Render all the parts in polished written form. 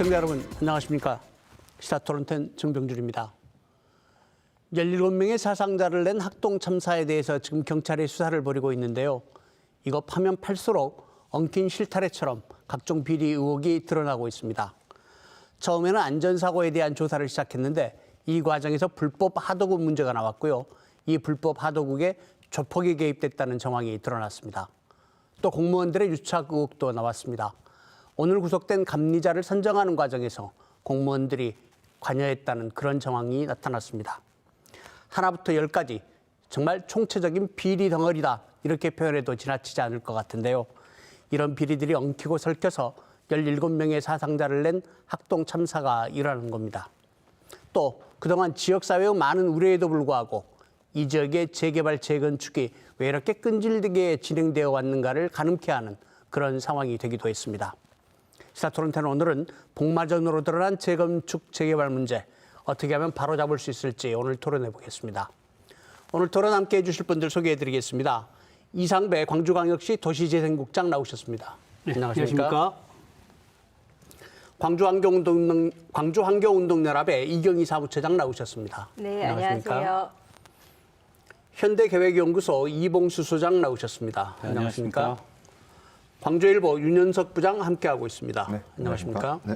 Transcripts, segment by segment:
시청자 여러분 안녕하십니까. 시사토론텐 정병준입니다. 17명의 사상자를 낸 학동 참사에 대해서 지금 경찰이 수사를 벌이고 있는데요. 이거 파면 팔수록 엉킨 실타래처럼 각종 비리 의혹이 드러나고 있습니다. 처음에는 안전사고에 대한 조사를 시작했는데 이 과정에서 불법 하도급 문제가 나왔고요. 이 불법 하도국에 조폭이 개입됐다는 정황이 드러났습니다. 또 공무원들의 유착 의혹도 나왔습니다. 오늘 구속된 감리자를 선정하는 과정에서 공무원들이 관여했다는 그런 정황이 나타났습니다. 하나부터 열까지 정말 총체적인 비리 덩어리다 이렇게 표현해도 지나치지 않을 것 같은데요. 이런 비리들이 엉키고 설켜서 17명의 사상자를 낸 학동 참사가 일어나는 겁니다. 또 그동안 지역사회의 많은 우려에도 불구하고 이 지역의 재개발, 재건축이 왜 이렇게 끈질기게 진행되어 왔는가를 가늠케 하는 그런 상황이 되기도 했습니다. 시사토론텐 오늘은 복마전으로 드러난 재건축, 재개발 문제 어떻게 하면 바로잡을 수 있을지 오늘 토론해 보겠습니다. 오늘 토론 함께해 주실 분들 소개해 드리겠습니다. 이상배 광주광역시 도시재생국장 나오셨습니다. 네, 안녕하십니까? 광주환경운동연합의 이경희 사무처장 나오셨습니다. 네, 안녕하세요. 현대계획연구소 이봉수 소장 나오셨습니다. 안녕하십니까? 광주일보 윤현석 부장 함께하고 있습니다. 네, 안녕하십니까? 네.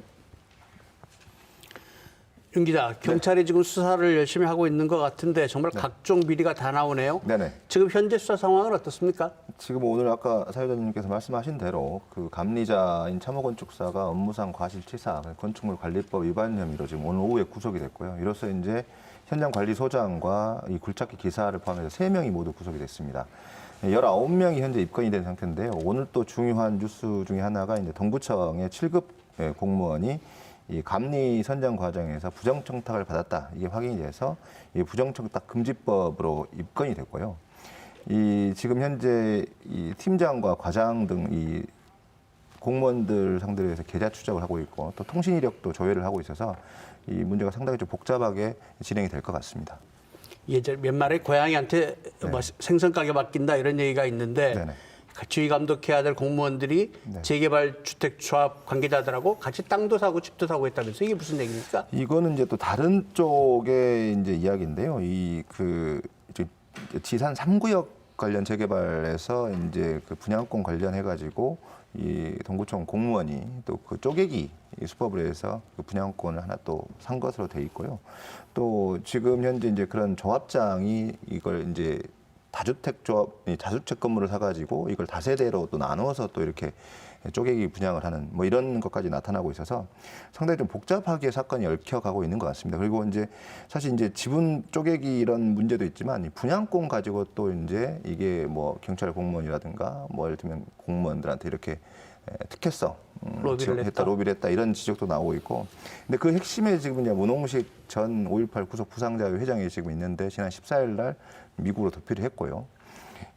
윤 기자, 경찰이 지금 수사를 열심히 하고 있는 것 같은데 정말 각종 비리가 다 나오네요. 네네. 지금 현재 수사 상황은 어떻습니까? 지금 오늘 아까 사회자님께서 말씀하신 대로 그 감리자인 참호건축사가 업무상 과실치사, 건축물 관리법 위반 혐의로 지금 오늘 오후에 구속이 됐고요. 이로써 이제 현장 관리소장과 이 굴착기 기사를 포함해서 3명이 모두 구속이 됐습니다. 19명이 현재 입건이 된 상태인데요. 오늘 또 중요한 뉴스 중에 하나가 이제 동구청의 7급 공무원이 이 감리 선정 과정에서 부정청탁을 받았다. 이게 확인이 돼서 이 부정청탁 금지법으로 입건이 됐고요. 이 지금 현재 이 팀장과 과장 등 이 공무원들 상대로 해서 계좌 추적을 하고 있고 또 통신 이력도 조회를 하고 있어서 이 문제가 상당히 좀 복잡하게 진행이 될 것 같습니다. 예전 몇말에 고양이한테 뭐 생선가게 맡긴다 이런 얘기가 있는데 네네. 주의 감독해야 될 공무원들이 재개발 주택조합 관계자들하고 같이 땅도 사고 집도 사고 했다면서 이게 무슨 얘기입니까? 이거는 이제 또 다른 쪽의 이제 이야기인데요. 이 그 지산 3구역 관련 재개발에서 이제 그 분양권 관련해 가지고 이 동구청 공무원이 또 그 쪼개기 수법을 해서 그 분양권을 하나 또 산 것으로 돼 있고요. 또 지금 현재 이제 그런 조합장이 이걸 이제 다주택 조합, 다주택 건물을 사가지고 이걸 다세대로 또 나누어서 또 이렇게 쪼개기 분양을 하는 뭐 이런 것까지 나타나고 있어서 상당히 좀 복잡하게 사건이 얽혀가고 있는 것 같습니다. 그리고 이제 사실 이제 지분 쪼개기 이런 문제도 있지만 분양권 가지고 또 이제 이게 뭐 경찰 공무원이라든가 뭐 예를 들면 공무원들한테 이렇게 특혜성 로비를 했다 이런 지적도 나오고 있고. 근데 그 핵심에 지금 이제 문홍식 전 5.18 구속 부상자회 회장이 지금 있는데 지난 14일 날 미국으로 도피를 했고요.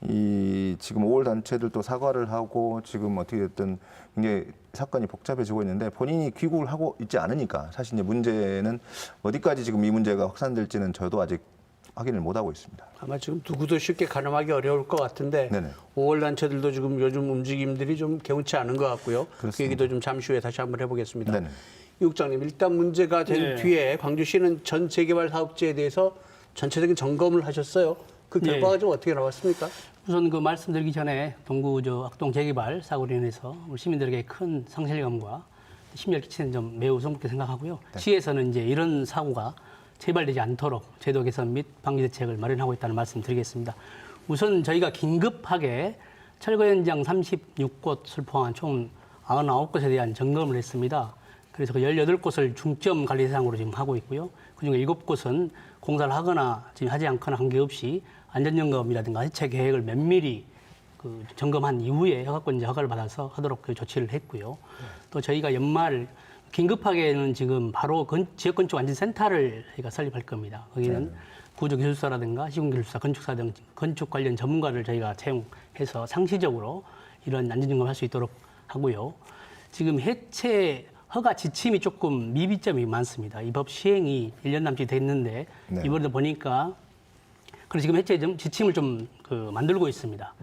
이 지금 5월 단체들도 사과를 하고 지금 어떻게 됐든 굉장히 사건이 복잡해지고 있는데 본인이 귀국을 하고 있지 않으니까 사실 이제 문제는 어디까지 지금 이 문제가 확산될지는 저도 아직 확인을 못 하고 있습니다. 아마 지금 누구도 쉽게 가늠하기 어려울 것 같은데 네네. 5월 단체들도 지금 요즘 움직임들이 좀 개운치 않은 것 같고요. 그렇습니다. 그 얘기도 좀 잠시 후에 다시 한번 해보겠습니다. 네네. 이 국장님, 일단 문제가 된 뒤에 광주시는 전 재개발 사업지에 대해서 전체적인 점검을 하셨어요. 그 결과가 좀 어떻게 나왔습니까? 우선 그 말씀드리기 전에 동구 학동 재개발 사고로 인해서 우리 시민들에게 큰 상실감과 심려를 끼치는 점 매우 성급하게 생각하고요. 시에서는 이제 이런 사고가 재발되지 않도록 제도 개선 및 방지 대책을 마련하고 있다는 말씀드리겠습니다. 우선 저희가 긴급하게 철거 현장 36곳을 포함한 총 99곳에 대한 점검을 했습니다. 그래서 그 18곳을 중점 관리 대상으로 지금 하고 있고요. 그중에 7곳은 공사를 하거나 지금 하지 않거나 관계없이 안전점검이라든가 해체 계획을 면밀히 그 점검한 이후에 허가권 허가를 받아서 하도록 그 조치를 했고요. 또 저희가 연말 긴급하게는 지금 바로 지역건축안전센터를 저희가 설립할 겁니다. 거기는 구조기술사라든가 시공기술사, 건축사 등 건축 관련 전문가를 저희가 채용해서 상시적으로 이런 안전점검을 할 수 있도록 하고요. 지금 해체 허가 지침이 조금 미비점이 많습니다. 이 법 시행이 1년 남짓 됐는데 이번에 보니까 그래서 지금 해체 지침을 좀 만들고 있습니다.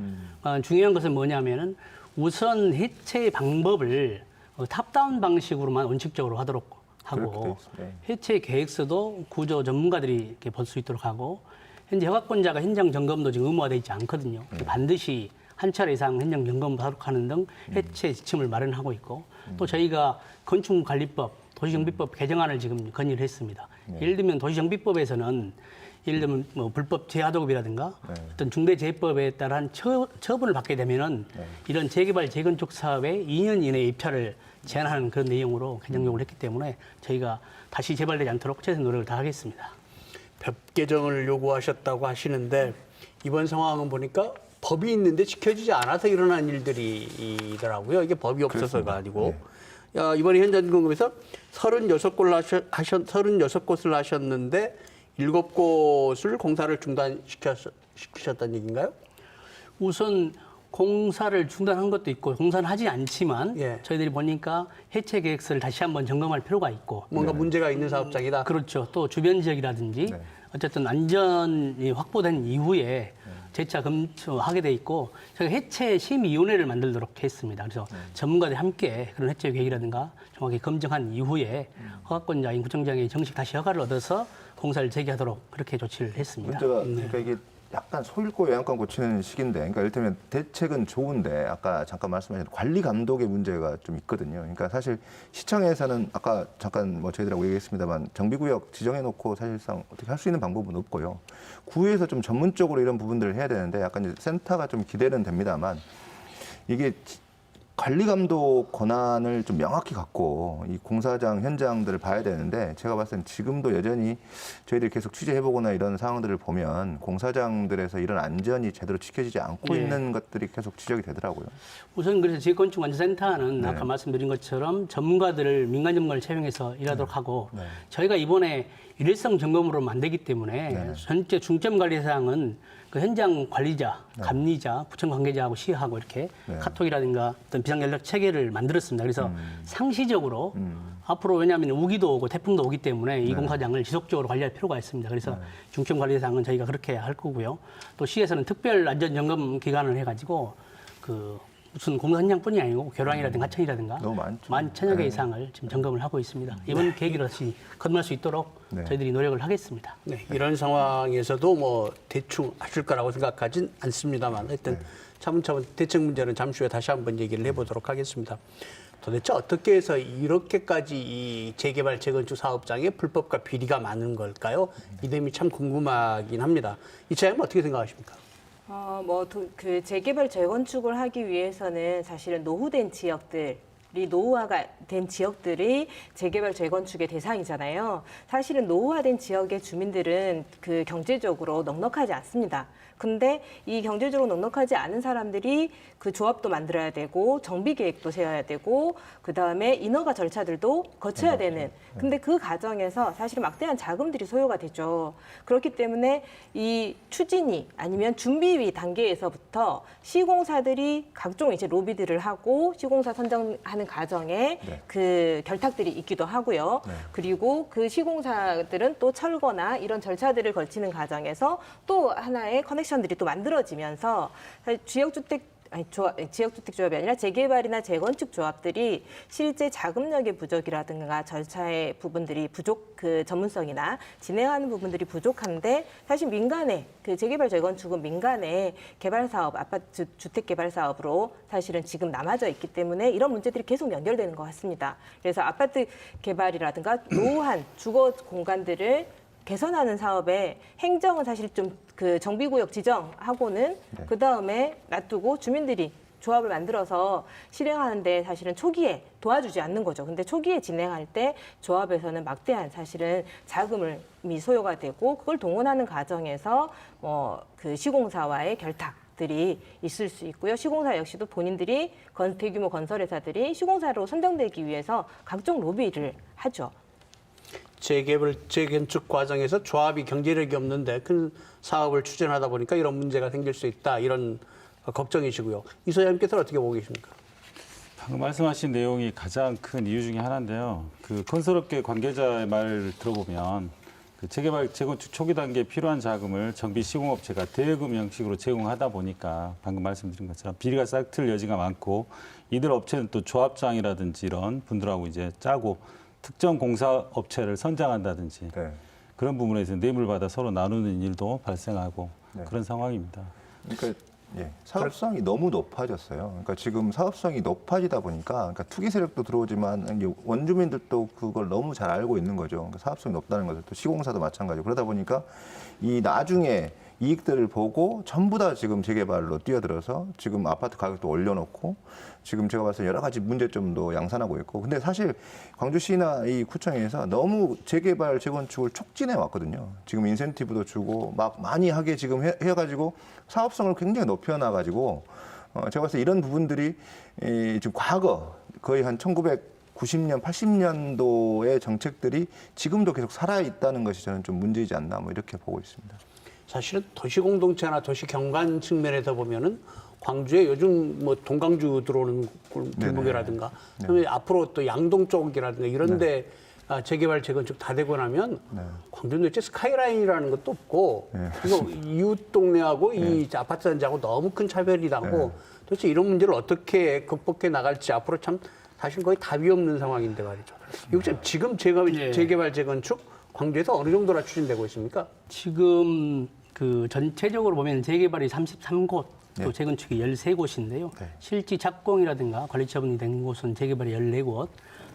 중요한 것은 뭐냐면은 우선 해체 방법을 탑다운 방식으로만 원칙적으로 하도록 하고 그렇게 돼 있습니다. 네. 해체 계획서도 구조 전문가들이 이렇게 볼 수 있도록 하고 현재 허가권자가 현장 점검도 지금 의무화되어 있지 않거든요. 반드시 한 차례 이상 현장 점검을 하도록 하는 등 해체 지침을 마련하고 있고 또 저희가 건축관리법, 도시정비법 개정안을 지금 건의를 했습니다. 예를 들면 도시정비법에서는 예를 들면 뭐 불법 재하도급이라든가 어떤 중대재해법에 따른 처분을 받게 되면은 이런 재개발 재건축 사업에 2년 이내에 입찰을 제한하는 그런 내용으로 개정 요구를 했기 때문에 저희가 다시 재발되지 않도록 최선 노력을 다하겠습니다. 법 개정을 요구하셨다고 하시는데 이번 상황은 보니까 법이 있는데 지켜지지 않아서 일어난 일들이더라고요. 이게 법이 없어서가 아니고. 야, 이번에 현장점검에서 36곳을 하셨는데 7곳을 공사를 중단시키셨다는 얘기인가요? 우선 공사를 중단한 것도 있고 공사는 하지 않지만 예. 저희들이 보니까 해체 계획서를 다시 한번 점검할 필요가 있고 뭔가 문제가 있는 사업장이다. 그렇죠. 또 주변 지역이라든지 어쨌든 안전이 확보된 이후에 재차 검토하게 돼 있고 저희가 해체 심의위원회를 만들도록 했습니다. 그래서 전문가들이 함께 그런 해체 계획이라든가 정확히 검증한 이후에 허가권자인 구청장이 정식 다시 허가를 얻어서 공사를 재개하도록 그렇게 조치를 했습니다. 문제가 그러니까 이게 약간 소잃고 외양간 고치는 시기인데, 그러니까 이를테면 대책은 좋은데 아까 잠깐 말씀하신 관리 감독의 문제가 좀 있거든요. 그러니까 사실 시청에서는 아까 잠깐 뭐 저희들하고 얘기했습니다만 정비구역 지정해놓고 사실상 어떻게 할 수 있는 방법은 없고요. 구에서 좀 전문적으로 이런 부분들을 해야 되는데 약간 이제 센터가 좀 기대는 됩니다만 이게 관리 감독 권한을 좀 명확히 갖고 이 공사장 현장들을 봐야 되는데 제가 봤을 땐 지금도 여전히 저희들이 계속 취재해보거나 이런 상황들을 보면 공사장들에서 이런 안전이 제대로 지켜지지 않고 있는 것들이 계속 지적이 되더라고요. 우선 그래서 지역건축안전센터는 아까 말씀드린 것처럼 전문가들을 민간 전문가를 채용해서 일하도록 하고 저희가 이번에 일회성 점검으로 만들기 때문에 전체 중점 관리 사항은 그 현장 관리자, 감리자, 구청 관계자하고 시하고 이렇게 카톡이라든가 어떤 비상연락 체계를 만들었습니다. 그래서 상시적으로 앞으로 왜냐하면 우기도 오고 태풍도 오기 때문에 이 공사장을 지속적으로 관리할 필요가 있습니다. 그래서 중점 관리 사항은 저희가 그렇게 할 거고요. 또 시에서는 특별 안전 점검 기간을 해가지고 그 무슨 공사 현장뿐이 아니고 교량이라든가 하천이라든가 너무 많죠. 10,000여 개 이상을 지금 점검을 하고 있습니다. 이번 계기로 다시 건너갈 수 있도록 저희들이 노력을 하겠습니다. 네, 이런 상황에서도 뭐 대충 하실 거라고 생각하진 않습니다만 하여튼 차분차분 대책 문제는 잠시 후에 다시 한번 얘기를 해보도록 하겠습니다. 도대체 어떻게 해서 이렇게까지 이 재개발 재건축 사업장에 불법과 비리가 많은 걸까요? 이 점이 참 궁금하긴 합니다. 이 차장님 어떻게 생각하십니까? 그 재개발 재건축을 하기 위해서는 사실은 노후된 지역들이 노후화가 된 지역들이 재개발 재건축의 대상이잖아요. 사실은 노후화된 지역의 주민들은 그 경제적으로 넉넉하지 않습니다. 근데 이 경제적으로 넉넉하지 않은 사람들이 그 조합도 만들어야 되고 정비 계획도 세워야 되고 그다음에 인허가 절차들도 거쳐야 되는. 근데 그 과정에서 사실은 막대한 자금들이 소요가 되죠. 그렇기 때문에 이 추진위 아니면 준비위 단계에서부터 시공사들이 각종 이제 로비들을 하고 시공사 선정하는 과정에 그 결탁들이 있기도 하고요. 그리고 그 시공사들은 또 철거나 이런 절차들을 거치는 과정에서 또 하나의 커넥션들이 또 만들어지면서 사실 지역주택조합이 아니라 재개발이나 재건축 조합들이 실제 자금력의 부족이라든가 절차의 부분들이 그 전문성이나 진행하는 부분들이 부족한데 사실 민간의 그 재개발 재건축은 민간의 개발 사업, 아파트 주택 개발 사업으로 사실은 지금 남아져 있기 때문에 이런 문제들이 계속 연결되는 것 같습니다. 그래서 아파트 개발이라든가 노후한 주거 공간들을 개선하는 사업에 행정은 사실 좀 그 정비구역 지정하고는 그 다음에 놔두고 주민들이 조합을 만들어서 실행하는데 사실은 초기에 도와주지 않는 거죠. 근데 초기에 진행할 때 조합에서는 막대한 사실은 자금이 소요가 되고 그걸 동원하는 과정에서 그 시공사와의 결탁들이 있을 수 있고요. 시공사 역시도 본인들이 대규모 건설회사들이 시공사로 선정되기 위해서 각종 로비를 하죠. 재개발, 재건축 과정에서 조합이 경제력이 없는데 큰 사업을 추진하다 보니까 이런 문제가 생길 수 있다. 이런 걱정이시고요. 이 소장님께서는 어떻게 보고 계십니까? 방금 말씀하신 내용이 가장 큰 이유 중에 하나인데요. 그 건설업계 관계자의 말을 들어보면 그 재개발 재건축 초기 단계에 필요한 자금을 정비 시공업체가 대여금 형식으로 제공하다 보니까 방금 말씀드린 것처럼 비리가 싹틀 여지가 많고 이들 업체는 또 조합장이라든지 이런 분들하고 이제 짜고 특정 공사업체를 선정한다든지 네. 그런 부분에서 뇌물 받아 서로 나누는 일도 발생하고 네. 그런 상황입니다. 그러니까 사업성이 너무 높아졌어요. 그러니까 지금 사업성이 높아지다 보니까 그러니까 투기 세력도 들어오지만 이제 원주민들도 그걸 너무 잘 알고 있는 거죠. 그러니까 사업성이 높다는 것을 또 시공사도 마찬가지고 그러다 보니까 이 나중에 이익들을 보고 전부 다 지금 재개발로 뛰어들어서 지금 아파트 가격도 올려놓고 지금 제가 봤을 때 여러 가지 문제점도 양산하고 있고 근데 사실 광주시나 이 구청에서 너무 재개발 재건축을 촉진해 왔거든요. 지금 인센티브도 주고 막 많이 하게 지금 해가지고 사업성을 굉장히 높여놔가지고 제가 봤을 때 이런 부분들이 지금 과거 거의 한 1990년, 80년도의 정책들이 지금도 계속 살아있다는 것이 저는 좀 문제이지 않나 뭐 이렇게 보고 있습니다. 사실은 도시공동체나 도시경관 측면에서 보면은 광주에 요즘 뭐 동강주 들어오는 골목이라든가 그다음에 앞으로 또 양동 쪽이라든가 이런데 재개발 재건축 다 되고 나면 광주는 도대체 스카이라인이라는 것도 없고 이거 이웃 동네하고 이 아파트 단지하고 너무 큰 차별이 나고 도대체 이런 문제를 어떻게 극복해 나갈지 앞으로 참 사실 거의 답이 없는 상황인데 말이죠. 이거 지금 재개발 재건축 광주에서 어느 정도나 추진되고 있습니까? 지금 그 전체적으로 보면 재개발이 33곳, 또 재건축이 13곳인데요. 실지 착공이라든가 관리 처분이 된 곳은 재개발이 14곳,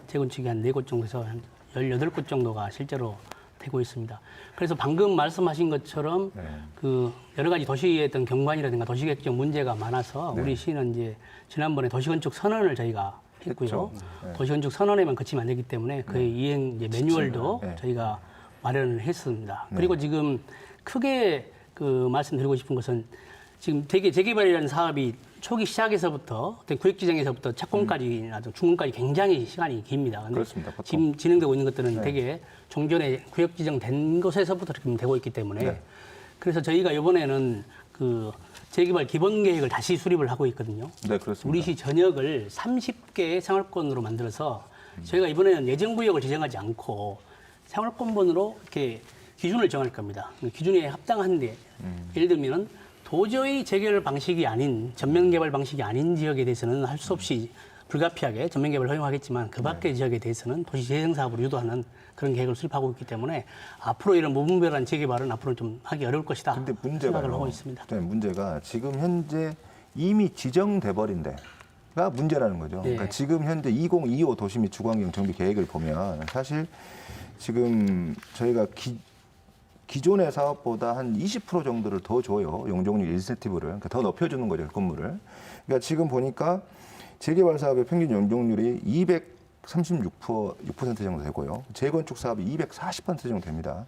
재건축이 한 4곳 정도에서 한 18곳 정도가 실제로 되고 있습니다. 그래서 방금 말씀하신 것처럼 그 여러 가지 도시의 어떤 경관이라든가 도시계획적 문제가 많아서 우리 시는 이제 지난번에 도시건축 선언을 저희가 했고요. 도시건축 선언에만 그치면 안 되기 때문에 그의 이행 이제 매뉴얼도 저희가 마련을 했습니다. 그리고 지금 크게 그 말씀드리고 싶은 것은 지금 재개발이라는 사업이 초기 시작에서부터 어떤 구획 지정에서부터 착공까지나 준공까지 굉장히 시간이 깁니다. 근데 그렇습니다. 보통. 지금 진행되고 있는 것들은 되게 종전에 구획 지정된 것에서부터 지금 되고 있기 때문에 그래서 저희가 이번에는 그 재개발 기본 계획을 다시 수립을 하고 있거든요. 네, 그렇습니다. 우리 시 전역을 30개의 생활권으로 만들어서 저희가 이번에는 예정구역을 지정하지 않고 생활권번으로 이렇게 기준을 정할 겁니다. 기준에 합당한데 예를 들면 도저히 재개발 방식이 아닌 전면개발 방식이 아닌 지역에 대해서는 할 수 없이 불가피하게 전면개발을 허용하겠지만 그 밖의 지역에 대해서는 도시재생사업을 유도하는 그런 계획을 수립하고 있기 때문에 앞으로 이런 무분별한 재개발은 앞으로 좀 하기 어려울 것이다. 근데 생각을 하고 있습니다. 문제가 지금 현재 이미 지정돼 버린 데가 문제라는 거죠. 그러니까 지금 현재 2025 도시 및 주거환경 정비 계획을 보면 사실 지금 저희가 기존의 사업보다 한 20% 정도를 더 줘요. 용적률 인센티브를. 그러니까 더 높여주는 거죠, 건물을. 그러니까 지금 보니까 재개발 사업의 평균 용적률이 236% 정도 되고요. 재건축 사업이 240% 정도 됩니다.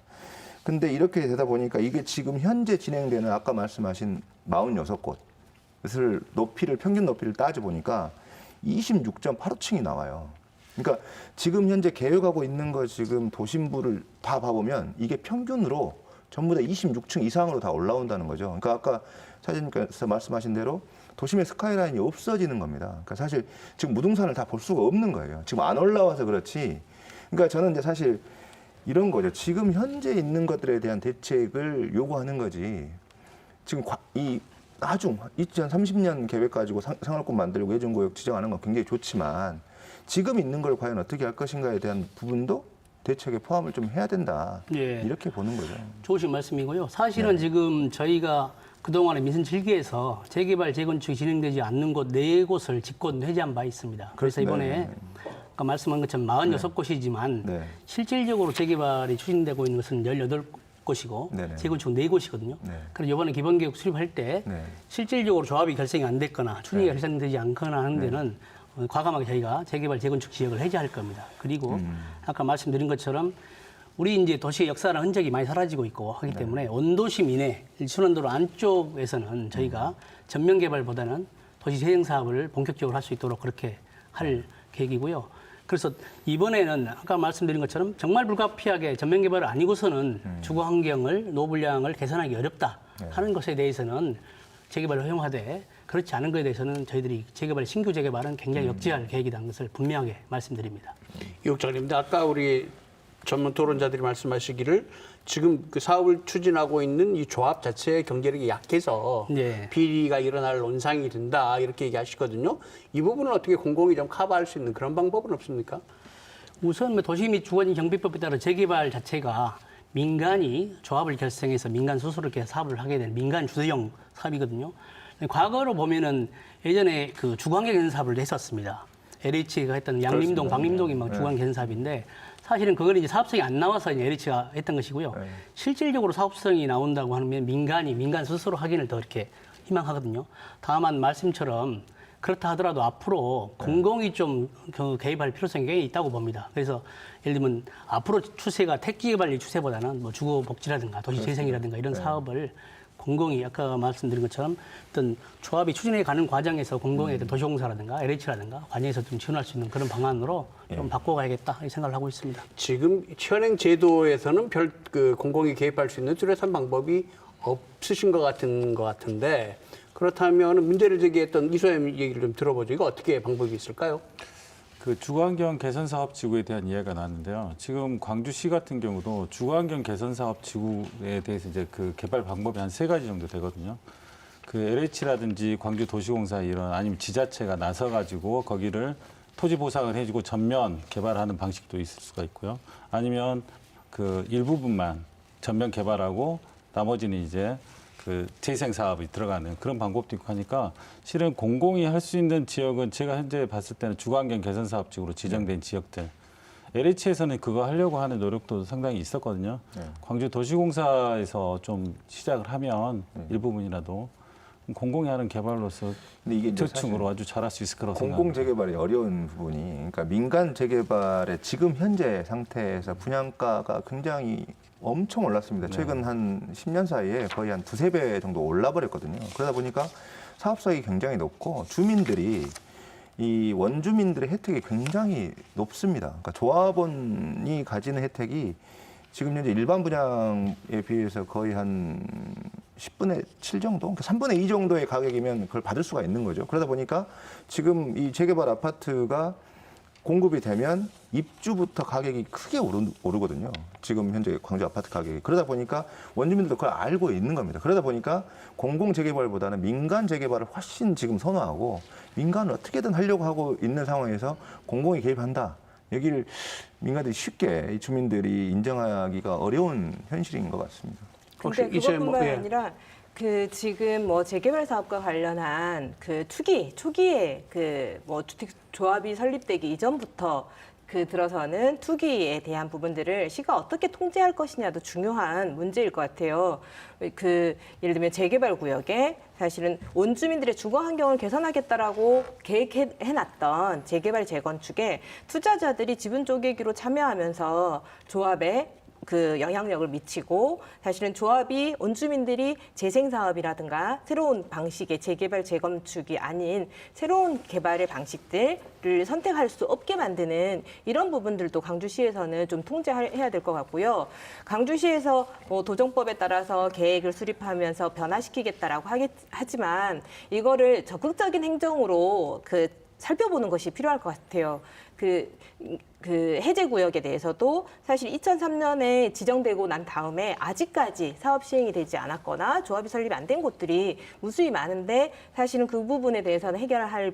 근데 이렇게 되다 보니까 이게 지금 현재 진행되는 아까 말씀하신 46곳을 평균 높이를 따져보니까 26.85층이 나와요. 그러니까 지금 현재 계획하고 있는 거 지금 도심부를 다 봐보면 이게 평균으로 전부 다 26층 이상으로 다 올라온다는 거죠. 그러니까 아까 사진께서 말씀하신 대로 도심의 스카이라인이 없어지는 겁니다. 그러니까 사실 지금 무등산을 다 볼 수가 없는 거예요. 지금 안 올라와서 그렇지. 그러니까 저는 이제 사실 이런 거죠. 지금 현재 있는 것들에 대한 대책을 요구하는 거지. 지금 이 나중 2030년 계획 가지고 생활권 만들고 예정구역 지정하는 건 굉장히 좋지만 지금 있는 걸 과연 어떻게 할 것인가에 대한 부분도 대책에 포함을 좀 해야 된다. 이렇게 보는 거죠. 좋으신 말씀이고요. 사실은 지금 저희가 그동안에 민선 7기에서 재개발, 재건축이 진행되지 않는 곳 4곳을 집권 해제한 바 있습니다. 그래서 이번에 아까 말씀한 것처럼 46곳이지만 실질적으로 재개발이 추진되고 있는 것은 18곳이고 재건축 4곳이거든요. 그래서 이번에 기본계획 수립할 때 실질적으로 조합이 결성이 안 됐거나 추진이 결성되지 않거나 하는 데는 과감하게 저희가 재개발, 재건축 지역을 해제할 겁니다. 그리고 아까 말씀드린 것처럼 우리 이제 도시의 역사나 흔적이 많이 사라지고 있고 하기 때문에 원도심 이내, 일순환도로 안쪽에서는 저희가 전면 개발보다는 도시 재생 사업을 본격적으로 할 수 있도록 그렇게 할 계획이고요. 그래서 이번에는 아까 말씀드린 것처럼 정말 불가피하게 전면 개발이 아니고서는 주거 환경을 노불량을 개선하기 어렵다 하는 것에 대해서는 재개발을 허용하되 그렇지 않은 것에 대해서는 저희들이 신규 재개발은 굉장히 역지할 계획이라는 것을 분명하게 말씀드립니다. 이 국장님, 아까 우리 전문 토론자들이 말씀하시기를 지금 그 사업을 추진하고 있는 이 조합 자체의 경제력이 약해서 네. 비리가 일어날 논상이 된다 이렇게 얘기하시거든요. 이 부분은 어떻게 공공이 좀 커버할 수 있는 그런 방법은 없습니까? 우선 뭐 도시 및 주거지 경비법에 따라 재개발 자체가 민간이 조합을 결성해서 민간 스스로 이렇게 사업을 하게 되는 민간 주도형 사업이거든요. 과거로 보면은 예전에 그 주거환경 개선 사업을 했었습니다. LH가 했던 양림동, 그렇습니다. 광림동이 막 주거환경 개선 사업인데 사실은 그거는 이제 사업성이 안 나와서 이제 LH가 했던 것이고요. 실질적으로 사업성이 나온다고 하면 민간 스스로 하기를 더 이렇게 희망하거든요. 다만 말씀처럼 그렇다 하더라도 앞으로 공공이 좀 그 개입할 필요성이 굉장히 있다고 봅니다. 그래서 예를 들면 앞으로 추세가 택지 개발의 추세보다는 뭐 주거 복지라든가 도시 재생이라든가 이런 사업을 공공이 아까 말씀드린 것처럼 어떤 조합이 추진해 가는 과정에서 공공의 어떤 도시공사라든가 LH라든가 과정에서 좀 지원할 수 있는 그런 방안으로 좀 바꿔가야겠다 이 생각을 하고 있습니다. 지금 현행 제도에서는 별 그 공공이 개입할 수 있는 뚜렷한 방법이 없으신 것 같은데 그렇다면 문제를 제기했던 이소영 얘기를 좀 들어보죠. 이거 어떻게 방법이 있을까요? 그 주거환경 개선 사업 지구에 대한 이야기가 나왔는데요. 지금 광주시 같은 경우도 주거환경 개선 사업 지구에 대해서 이제 그 개발 방법이 한 3가지 정도 되거든요. 그 LH라든지 광주도시공사 이런 아니면 지자체가 나서 가지고 거기를 토지 보상을 해주고 전면 개발하는 방식도 있을 수가 있고요. 아니면 그 일부분만 전면 개발하고 나머지는 이제 그 재생 사업이 들어가는 그런 방법도 있고 하니까 실은 공공이 할 수 있는 지역은 제가 현재 봤을 때는 주거환경 개선 사업 지구로 지정된 지역들. LH에서는 그거 하려고 하는 노력도 상당히 있었거든요. 광주도시공사에서 좀 시작을 하면 일부분이라도 공공이 하는 개발로서 근데 이게 이제 저층으로 아주 잘할 수 있을 거라고 공공 생각합니다. 재개발이 어려운 부분이 그러니까 민간 재개발의 지금 현재 상태에서 분양가가 굉장히 엄청 올랐습니다. 최근 한 10년 사이에 거의 한 2~3배 정도 올라버렸거든요. 그러다 보니까 사업성이 굉장히 높고 주민들이 이 원주민들의 혜택이 굉장히 높습니다. 그러니까 조합원이 가지는 혜택이 지금 현재 일반 분양에 비해서 거의 한 10분의 7 정도, 그러니까 3분의 2 정도의 가격이면 그걸 받을 수가 있는 거죠. 그러다 보니까 지금 이 재개발 아파트가 공급이 되면 입주부터 가격이 크게 오르거든요. 지금 현재 광주 아파트 가격이. 그러다 보니까 원주민들도 그걸 알고 있는 겁니다. 그러다 보니까 공공 재개발보다는 민간 재개발을 훨씬 지금 선호하고 민간을 어떻게든 하려고 하고 있는 상황에서 공공이 개입한다. 여기를 민간들이 쉽게 이 주민들이 인정하기가 어려운 현실인 것 같습니다. 근데 혹시 이제 그것뿐만 예. 아니라 그 지금 뭐 재개발 사업과 관련한 그 초기에 그 뭐 주택 조합이 설립되기 이전부터 그 들어서는 투기에 대한 부분들을 시가 어떻게 통제할 것이냐도 중요한 문제일 것 같아요. 그 예를 들면 재개발 구역에 사실은 원주민들의 주거 환경을 개선하겠다라고 계획해놨던 재개발 재건축에 투자자들이 지분 쪼개기로 참여하면서 조합에 그 영향력을 미치고 사실은 조합이 원주민들이 재생 사업이라든가 새로운 방식의 재개발 재건축이 아닌 새로운 개발의 방식들을 선택할 수 없게 만드는 이런 부분들도 광주시에서는 좀 통제해야 될 것 같고요. 광주시에서 뭐 도정법에 따라서 계획을 수립하면서 변화시키겠다라고 하지만 이거를 적극적인 행정으로 그 살펴보는 것이 필요할 것 같아요. 그 해제 구역에 대해서도 사실 2003년에 지정되고 난 다음에 아직까지 사업 시행이 되지 않았거나 조합이 설립이 안 된 곳들이 무수히 많은데 사실은 그 부분에 대해서는 해결할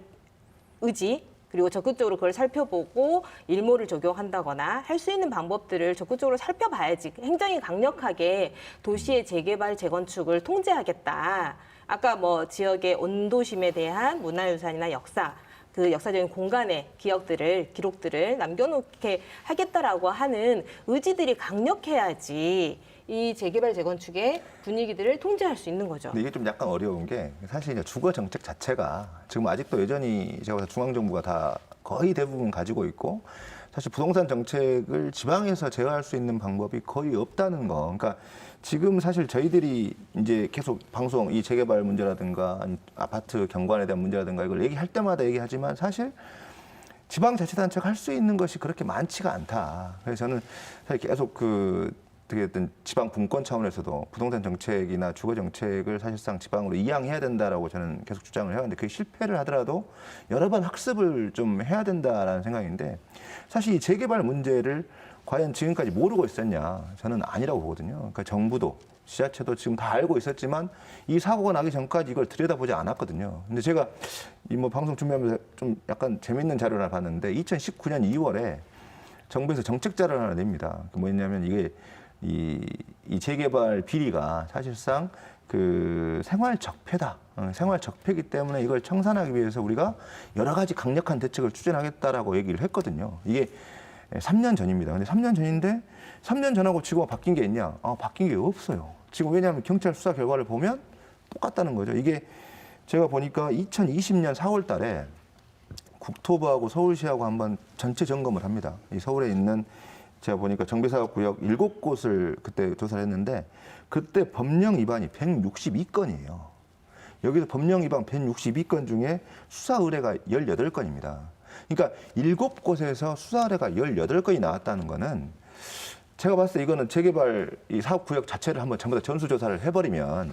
의지 그리고 적극적으로 그걸 살펴보고 일몰을 적용한다거나 할 수 있는 방법들을 적극적으로 살펴봐야지 행정이 강력하게 도시의 재개발 재건축을 통제하겠다. 아까 뭐 지역의 온도심에 대한 문화유산이나 역사 그 역사적인 공간의 기록들을 남겨놓게 하겠다라고 하는 의지들이 강력해야지 이 재개발 재건축의 분위기들을 통제할 수 있는 거죠. 근데 이게 좀 약간 어려운 게 사실 이제 주거 정책 자체가 지금 아직도 여전히 제가 봐서 중앙 정부가 다 거의 대부분 가지고 있고 사실 부동산 정책을 지방에서 제어할 수 있는 방법이 거의 없다는 거. 그러니까 지금 사실 저희들이 이제 계속 방송 이 재개발 문제라든가 아파트 경관에 대한 문제라든가 이걸 얘기할 때마다 얘기하지만 사실 지방자치단체가 할 수 있는 것이 그렇게 많지가 않다. 그래서 저는 사실 계속 어떤 지방 분권 차원에서도 부동산 정책이나 주거 정책을 사실상 지방으로 이양해야 된다라고 저는 계속 주장을 해왔는데 그게 실패를 하더라도 여러 번 학습을 좀 해야 된다라는 생각인데 사실 이 재개발 문제를 과연 지금까지 모르고 있었냐? 저는 아니라고 보거든요. 그러니까 정부도 지자체도 지금 다 알고 있었지만 이 사고가 나기 전까지 이걸 들여다보지 않았거든요. 근데 제가 이 뭐 방송 준비하면서 좀 약간 재밌는 자료를 하나 봤는데 2019년 2월에 정부에서 정책 자료를 하나 냅니다. 그 뭐였냐면 이게 이 재개발 비리가 사실상 그 생활 적폐다. 생활 적폐이기 때문에 이걸 청산하기 위해서 우리가 여러 가지 강력한 대책을 추진하겠다라고 얘기를 했거든요. 이게 3년 전입니다. 근데 3년 전인데 3년 전하고 지금 바뀐 게 있냐? 바뀐 게 없어요. 지금 왜냐하면 경찰 수사 결과를 보면 똑같다는 거죠. 이게 제가 보니까 2020년 4월 달에 국토부하고 서울시하고 한번 전체 점검을 합니다. 이 서울에 있는 제가 보니까 정비사업구역 7곳을 그때 조사를 했는데 그때 법령 위반이 162건이에요. 여기서 법령 위반 162건 중에 수사 의뢰가 18건입니다. 그러니까 7곳에서 수사 의뢰가 18건이 나왔다는 거는 제가 봤을 때 이거는 재개발 이 사업구역 자체를 한번 전부 다 전수조사를 해버리면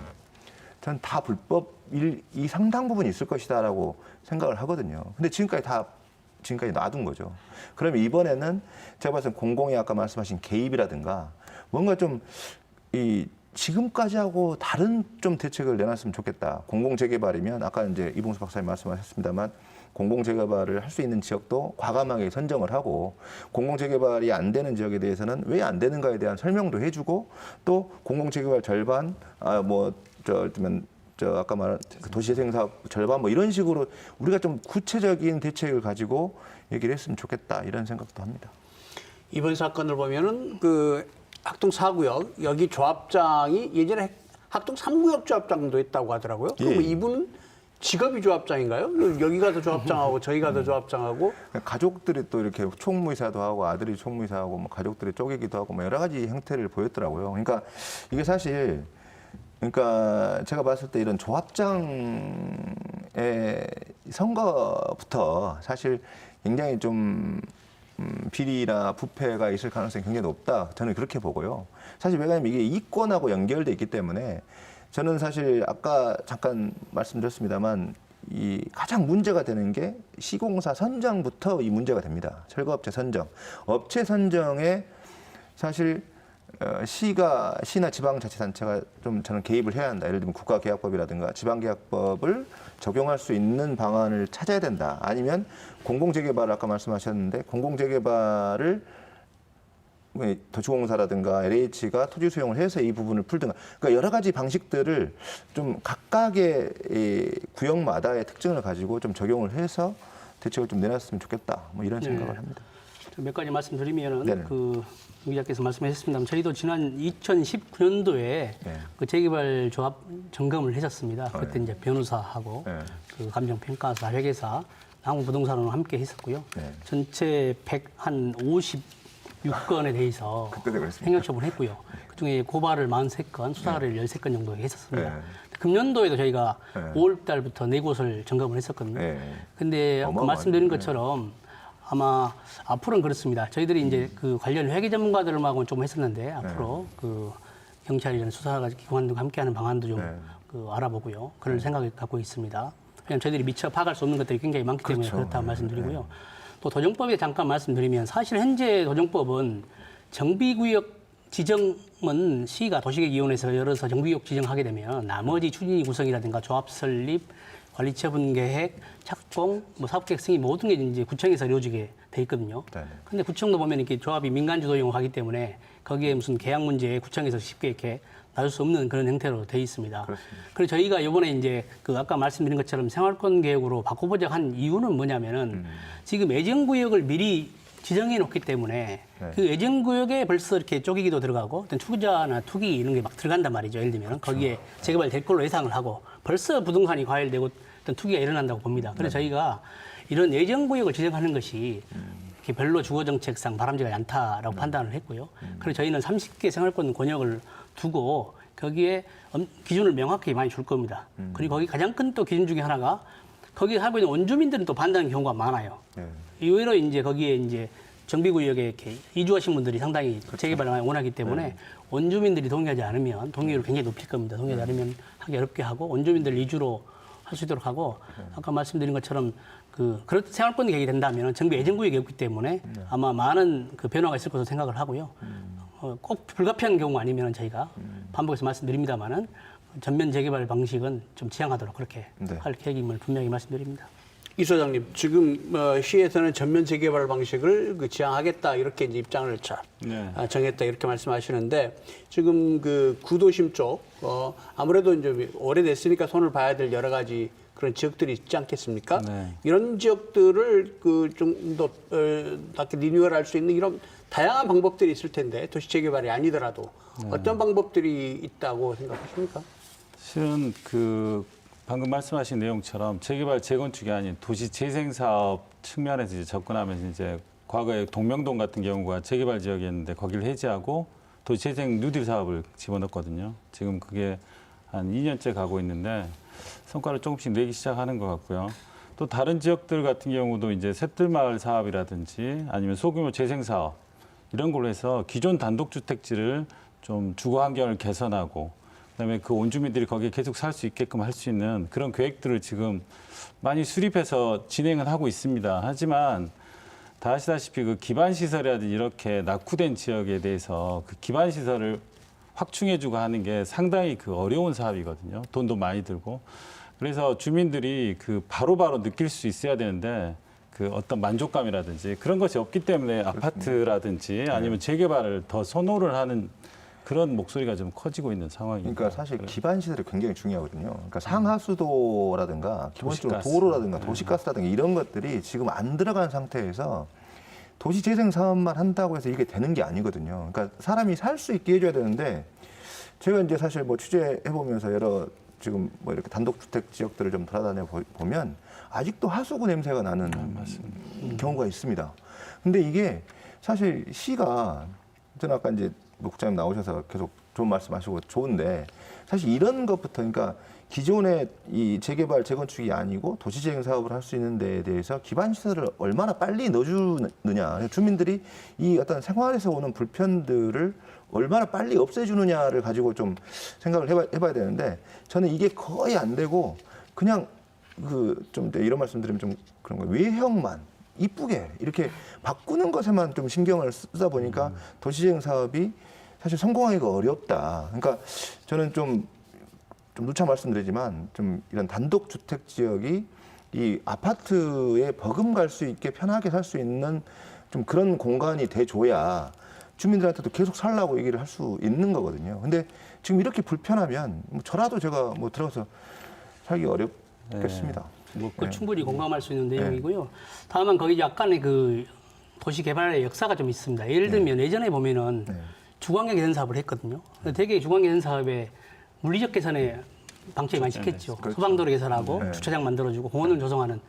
저는 다 불법이 상당 부분 있을 것이다라고 생각을 하거든요. 근데 지금까지 놔둔 거죠. 그러면 이번에는 제가 봤을 때 공공의 아까 말씀하신 개입이라든가 뭔가 좀 지금까지 하고 다른 좀 대책을 내놨으면 좋겠다. 공공재개발이면 아까 이제 이봉수 박사님 말씀하셨습니다만 공공재개발을 할 수 있는 지역도 과감하게 선정을 하고 공공재개발이 안 되는 지역에 대해서는 왜 안 되는가에 대한 설명도 해주고 또 공공재개발 절반 아까 말한 도시재생사업 절반 뭐 이런 식으로 우리가 좀 구체적인 대책을 가지고 얘기를 했으면 좋겠다 이런 생각도 합니다. 이번 사건을 보면은 그 학동 4구역 여기 조합장이 예전에 학동 3구역 조합장도 했다고 하더라고요. 그럼 예. 이분은 직업이 조합장인가요? 여기 가서 조합장하고 저기 가서 조합장하고 가족들이 또 이렇게 총무이사도 하고 아들이 총무이사하고 뭐 가족들이 쪼개기도 하고 뭐 여러 가지 형태를 보였더라고요. 그러니까 이게 사실 그러니까 제가 봤을 때 이런 조합장의 선거부터 사실 굉장히 좀 비리나 부패가 있을 가능성이 굉장히 높다. 저는 그렇게 보고요. 사실 왜냐하면 이게 이권하고 연결돼 있기 때문에 저는 사실 아까 잠깐 말씀드렸습니다만 이 가장 문제가 되는 게 시공사 선정부터 이 문제가 됩니다. 철거업체 선정. 업체 선정에 사실 시나 지방자치단체가 좀 저는 개입을 해야 한다. 예를 들면 국가계약법이라든가 지방계약법을 적용할 수 있는 방안을 찾아야 된다. 아니면 공공재개발을 아까 말씀하셨는데 공공재개발을 도시공사라든가 LH가 토지 수용을 해서 이 부분을 풀든가. 그러니까 여러 가지 방식들을 좀 각각의 이 구역마다의 특징을 가지고 좀 적용을 해서 대책을 좀 내놨으면 좋겠다. 뭐 이런 생각을 합니다. 몇 가지 말씀드리면은 네네. 그 기자께서 말씀하셨습니다만 저희도 지난 2019년도에 그 재개발 조합 점검을 했었습니다. 그때 이제 변호사하고 그 감정평가사, 회계사, 한국부동산원은 함께 했었고요. 전체 156건에 대해서 행정처분을 했고요. 그중에 고발을 43건, 수사를 13건 정도 했었습니다. 금년도에도 저희가 5월 달부터 4곳을 점검을 했었거든요. 근데 아까 말씀드린 것처럼 아마 앞으로는 그렇습니다. 저희들이 이제 그 관련 회계 전문가들하고는 좀 했었는데 앞으로 그 경찰이나 수사가 기관들과 함께하는 방안도 좀 그 알아보고요. 그럴 생각을 갖고 있습니다. 왜냐하면 저희들이 미처 파악할 수 없는 것들이 굉장히 많기 때문에 그렇다고 말씀드리고요. 또 도정법에 잠깐 말씀드리면 사실 현재 도정법은 정비구역 지정은 시가 도시계획위원회에서 열어서 정비구역 지정하게 되면 나머지 추진위 구성이라든가 조합 설립, 관리 처분 계획, 착공, 뭐 사업계획 승인 모든 게 이제 구청에서 이루어지게 돼 있거든요. 그런데 구청도 보면 이렇게 조합이 민간 주도형을 하기 때문에 거기에 무슨 계약 문제에 구청에서 쉽게 이렇게 놔줄 수 없는 그런 형태로 돼 있습니다. 그래서 저희가 이번에 이제 그 아까 말씀드린 것처럼 생활권 계획으로 바꿔보자 한 이유는 뭐냐면은 지금 예정구역을 미리 지정해 놓기 때문에 그 예정구역에 벌써 이렇게 쪼개기도 들어가고 어떤 투자나 투기 이런 게 막 들어간단 말이죠. 예를 들면 거기에 재개발 될 걸로 예상을 하고 벌써 부동산이 과열되고 어떤 투기가 일어난다고 봅니다. 그래서 저희가 이런 예정구역을 지정하는 것이 이렇게 별로 주거정책상 바람직하지 않다라고 판단을 했고요. 그래서 저희는 30개 생활권 권역을 두고 거기에 기준을 명확히 많이 줄 겁니다. 그리고 거기 가장 큰 또 기준 중에 하나가 거기 살고 있는 원주민들은 또 반대하는 경우가 많아요. 의외로 이제 거기에 이제 정비구역에 이렇게 이주하신 분들이 상당히 재개발을 원하기 때문에 원주민들이 동의하지 않으면 동의율을 굉장히 높일 겁니다. 동의하지 않으면 하기 어렵게 하고 원주민들 이주로 할 수 있도록 하고 아까 말씀드린 것처럼 그런 생활권 계획이 된다면 정비 예정구역이 없기 때문에 아마 많은 그 변화가 있을 것으로 생각을 하고요. 꼭 불가피한 경우 아니면 저희가 반복해서 말씀드립니다만은 전면 재개발 방식은 좀 지향하도록 그렇게 네. 할 계획임을 분명히 말씀드립니다. 이 소장님, 지금 시에서는 전면 재개발 방식을 지향하겠다 이렇게 이제 입장을 네. 정했다 이렇게 말씀하시는데 지금 그 구도심 쪽 아무래도 이제 오래됐으니까 손을 봐야 될 여러 가지 그런 지역들이 있지 않겠습니까? 네. 이런 지역들을 좀 더 낮게 리뉴얼할 수 있는 이런 다양한 방법들이 있을 텐데 도시 재개발이 아니더라도 어떤 방법들이 있다고 생각하십니까? 실은 방금 말씀하신 내용처럼 재개발 재건축이 아닌 도시 재생 사업 측면에서 이제 접근하면서 이제 과거에 동명동 같은 경우가 재개발 지역이었는데 거기를 해제하고 도시 재생 뉴딜 사업을 집어넣었거든요. 지금 그게 한 2년째 가고 있는데 성과를 조금씩 내기 시작하는 것 같고요. 또 다른 지역들 같은 경우도 이제 셋들마을 사업이라든지 아니면 소규모 재생 사업 이런 걸로 해서 기존 단독주택지를 좀 주거 환경을 개선하고 그다음에 그 온주민들이 거기에 계속 살 수 있게끔 할 수 있는 그런 계획들을 지금 많이 수립해서 진행은 하고 있습니다. 하지만 다 아시다시피 그 기반 시설이라든지 이렇게 낙후된 지역에 대해서 그 기반 시설을 확충해주고 하는 게 상당히 어려운 사업이거든요. 돈도 많이 들고. 그래서 주민들이 바로바로 느낄 수 있어야 되는데 어떤 만족감이라든지 그런 것이 없기 때문에 아파트라든지 아니면 재개발을 더 선호를 하는 그런 목소리가 좀 커지고 있는 상황입니다. 그러니까 사실 기반 시설이 굉장히 중요하거든요. 그러니까 상하수도라든가 기본적으로 도시가스. 도로라든가 도시가스라든가 이런 것들이 지금 안 들어간 상태에서 도시재생 사업만 한다고 해서 이게 되는 게 아니거든요. 그러니까 사람이 살 수 있게 해줘야 되는데 제가 이제 사실 취재해 보면서 여러 지금 이렇게 단독주택 지역들을 좀 돌아다녀 보면 아직도 하수구 냄새가 나는 경우가 있습니다. 근데 이게 사실 시가 저는 아까 이제 국장님 나오셔서 계속 좋은 말씀하시고 좋은데 사실 이런 것부터 그러니까 기존의 이 재개발 재건축이 아니고 도시재생 사업을 할 수 있는 데에 대해서 기반 시설을 얼마나 빨리 넣어주느냐 주민들이 이 어떤 생활에서 오는 불편들을 얼마나 빨리 없애주느냐를 가지고 좀 생각을 해봐야 되는데 저는 이게 거의 안 되고 그냥 좀 이런 말씀드리면 좀 그런 거 외형만 이쁘게 이렇게 바꾸는 것에만 좀 신경을 쓰다 보니까 도시재생 사업이 사실 성공하기가 어렵다. 그러니까 저는 좀 누차 말씀드리지만 좀 이런 단독주택 지역이 이 아파트에 버금갈 수 있게 편하게 살 수 있는 좀 그런 공간이 돼줘야 주민들한테도 계속 살라고 얘기를 할 수 있는 거거든요. 근데 지금 이렇게 불편하면 저라도 제가 들어가서 살기 어렵겠습니다. 충분히 공감할 수 있는 내용이고요. 다만 거기 약간의 도시 개발의 역사가 좀 있습니다. 예를 들면 예전에 보면은 주거환경 개선 사업을 했거든요. 근데 되게 주거환경 개선 사업에 물리적 개선에 방점이 많이 찍혔죠. 그렇죠. 소방도로 개선하고 주차장 만들어주고 공원을 조성하는.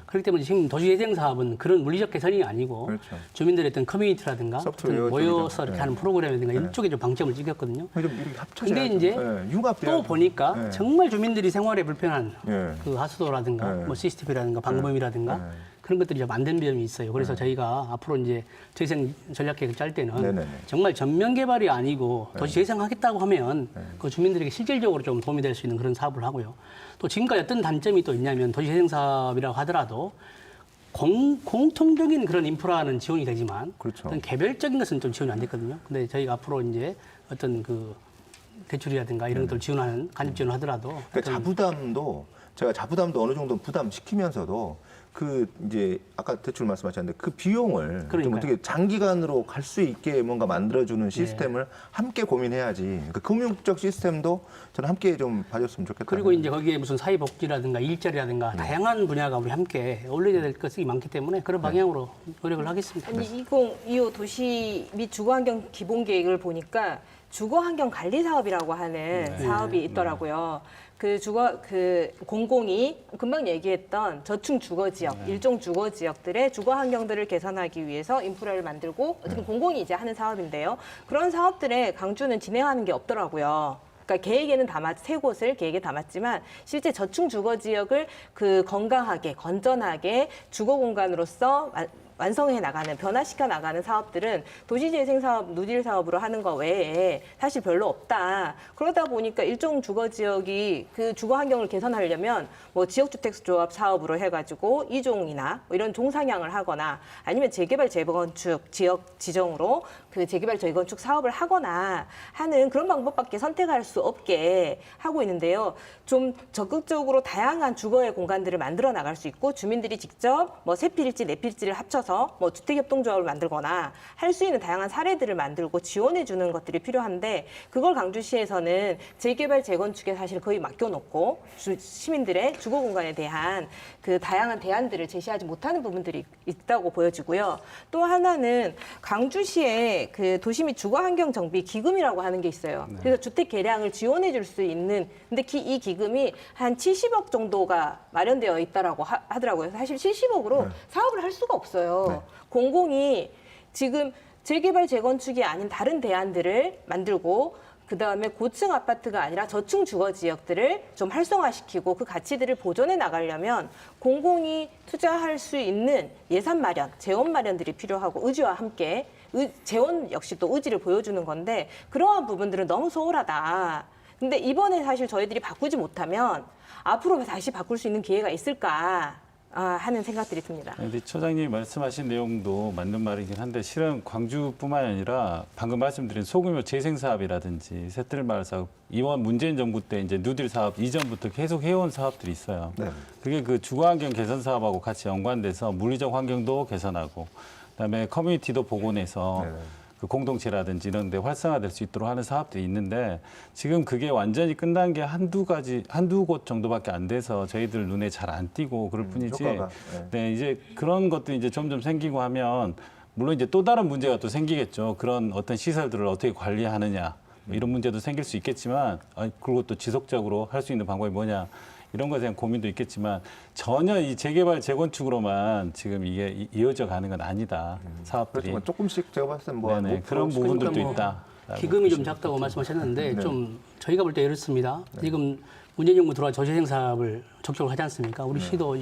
그렇기 때문에 지금 도시재생 사업은 그런 물리적 개선이 아니고 그렇죠. 주민들의 어떤 커뮤니티라든가 소프트웨어 어떤 모여서 쪽이죠. 이렇게 하는 프로그램이라든가 이쪽에 좀 방점을 찍혔거든요. 좀 이렇게 합쳐져야죠. 근데 이제 융합돼야죠. 또 보니까 네. 정말 주민들이 생활에 불편한 예. 하수도라든가 네. CCTV라든가 방범이라든가 그런 것들이 좀 안 된 점이 있어요. 그래서 저희가 앞으로 이제 재생 전략 계획을 짤 때는 네네네. 정말 전면 개발이 아니고 도시 재생하겠다고 하면 그 주민들에게 실질적으로 좀 도움이 될 수 있는 그런 사업을 하고요. 또 지금까지 어떤 단점이 또 있냐면 도시 재생 사업이라고 하더라도 공통적인 그런 인프라는 지원이 되지만 그렇죠. 어떤 개별적인 것은 좀 지원이 안 됐거든요. 근데 저희가 앞으로 이제 어떤 대출이라든가 이런 것들 지원하는 간접 지원을 하더라도 그러니까 자부담도 어느 정도 부담시키면서도 이제 아까 대출 말씀하셨는데 그 비용을 좀 그러니까요. 어떻게 장기간으로 갈 수 있게 뭔가 만들어주는 시스템을 함께 고민해야지. 그러니까 금융적 시스템도 저는 함께 좀 봐줬으면 좋겠다. 그리고 이제 거기에 무슨 사회복지라든가 일자리라든가 다양한 분야가 우리 함께 어울려야 될 것이 많기 때문에 그런 방향으로 노력을 하겠습니다. 아니 2025 도시 및 주거환경 기본계획을 보니까 주거환경 관리 사업이라고 하는 사업이 있더라고요. 공공이 금방 얘기했던 저층 주거 지역, 일종 주거 지역들의 주거 환경들을 개선하기 위해서 인프라를 만들고 어쨌든 공공이 이제 하는 사업인데요. 그런 사업들의 강주는 진행하는 게 없더라고요. 그러니까 계획에는 세 곳을 계획에 담았지만 실제 저층 주거 지역을 건강하게 건전하게 주거 공간으로서 완성해 나가는, 변화시켜 나가는 사업들은 도시재생 사업, 누질 사업으로 하는 거 외에 사실 별로 없다. 그러다 보니까 일종 주거 지역이 그 주거 환경을 개선하려면 뭐 지역주택조합 사업으로 해가지고 이종이나 뭐 이런 종상향을 하거나 아니면 재개발 재건축 지역 지정으로 그 재개발 재건축 사업을 하거나 하는 그런 방법밖에 선택할 수 없게 하고 있는데요. 좀 적극적으로 다양한 주거의 공간들을 만들어 나갈 수 있고 주민들이 직접 뭐 세 필지, 네 필지를 합쳐서 뭐 주택협동조합을 만들거나 할 수 있는 다양한 사례들을 만들고 지원해 주는 것들이 필요한데 그걸 광주시에서는 재개발 재건축에 사실 거의 맡겨놓고 시민들의 주거 공간에 대한 그 다양한 대안들을 제시하지 못하는 부분들이 있다고 보여지고요. 또 하나는 광주시에 그 도시 및 주거 환경 정비 기금이라고 하는 게 있어요. 그래서 주택 개량을 지원해 줄 수 있는 근데 이 기금이 한 70억 정도가 마련되어 있다라고 하더라고요. 사실 70억으로 사업을 할 수가 없어요. 공공이 지금 재개발 재건축이 아닌 다른 대안들을 만들고 그다음에 고층 아파트가 아니라 저층 주거 지역들을 좀 활성화시키고 그 가치들을 보존해 나가려면 공공이 투자할 수 있는 예산 마련, 재원 마련들이 필요하고 의지와 함께 재원 역시 또 의지를 보여주는 건데 그러한 부분들은 너무 소홀하다. 근데 이번에 사실 저희들이 바꾸지 못하면 앞으로 다시 바꿀 수 있는 기회가 있을까 하는 생각들이 듭니다. 근데 처장님이 말씀하신 내용도 맞는 말이긴 한데 실은 광주뿐만 아니라 방금 말씀드린 소규모 재생 사업이라든지 새뜰마을 사업 이번 문재인 정부 때 이제 누딜 사업 이전부터 계속 해온 사업들이 있어요. 네. 그게 그 주거환경 개선 사업하고 같이 연관돼서 물리적 환경도 개선하고 그다음에 커뮤니티도 복원해서 네네. 그 공동체라든지 이런 데 활성화될 수 있도록 하는 사업들이 있는데 지금 그게 완전히 끝난 게 한두 곳 정도밖에 안 돼서 저희들 눈에 잘 안 띄고 그럴 뿐이지. 효과가, 네, 이제 그런 것들이 이제 점점 생기고 하면 물론 이제 또 다른 문제가 또 생기겠죠. 그런 어떤 시설들을 어떻게 관리하느냐 뭐 이런 문제도 생길 수 있겠지만 그리고 또 지속적으로 할 수 있는 방법이 뭐냐. 이런 것에 대한 고민도 있겠지만 전혀 이 재개발 재건축으로만 지금 이게 이어져 가는 건 아니다. 사업들이. 그렇지만 조금씩 제가 봤을 땐 뭐 네네, 그런 부분들도 그러니까 뭐 있다. 기금이 좀 작다고 말씀하셨는데 좀 저희가 볼 때 이렇습니다. 지금 문재인 정부 들어와 저재생 사업을 적극적으로 하지 않습니까? 우리 시도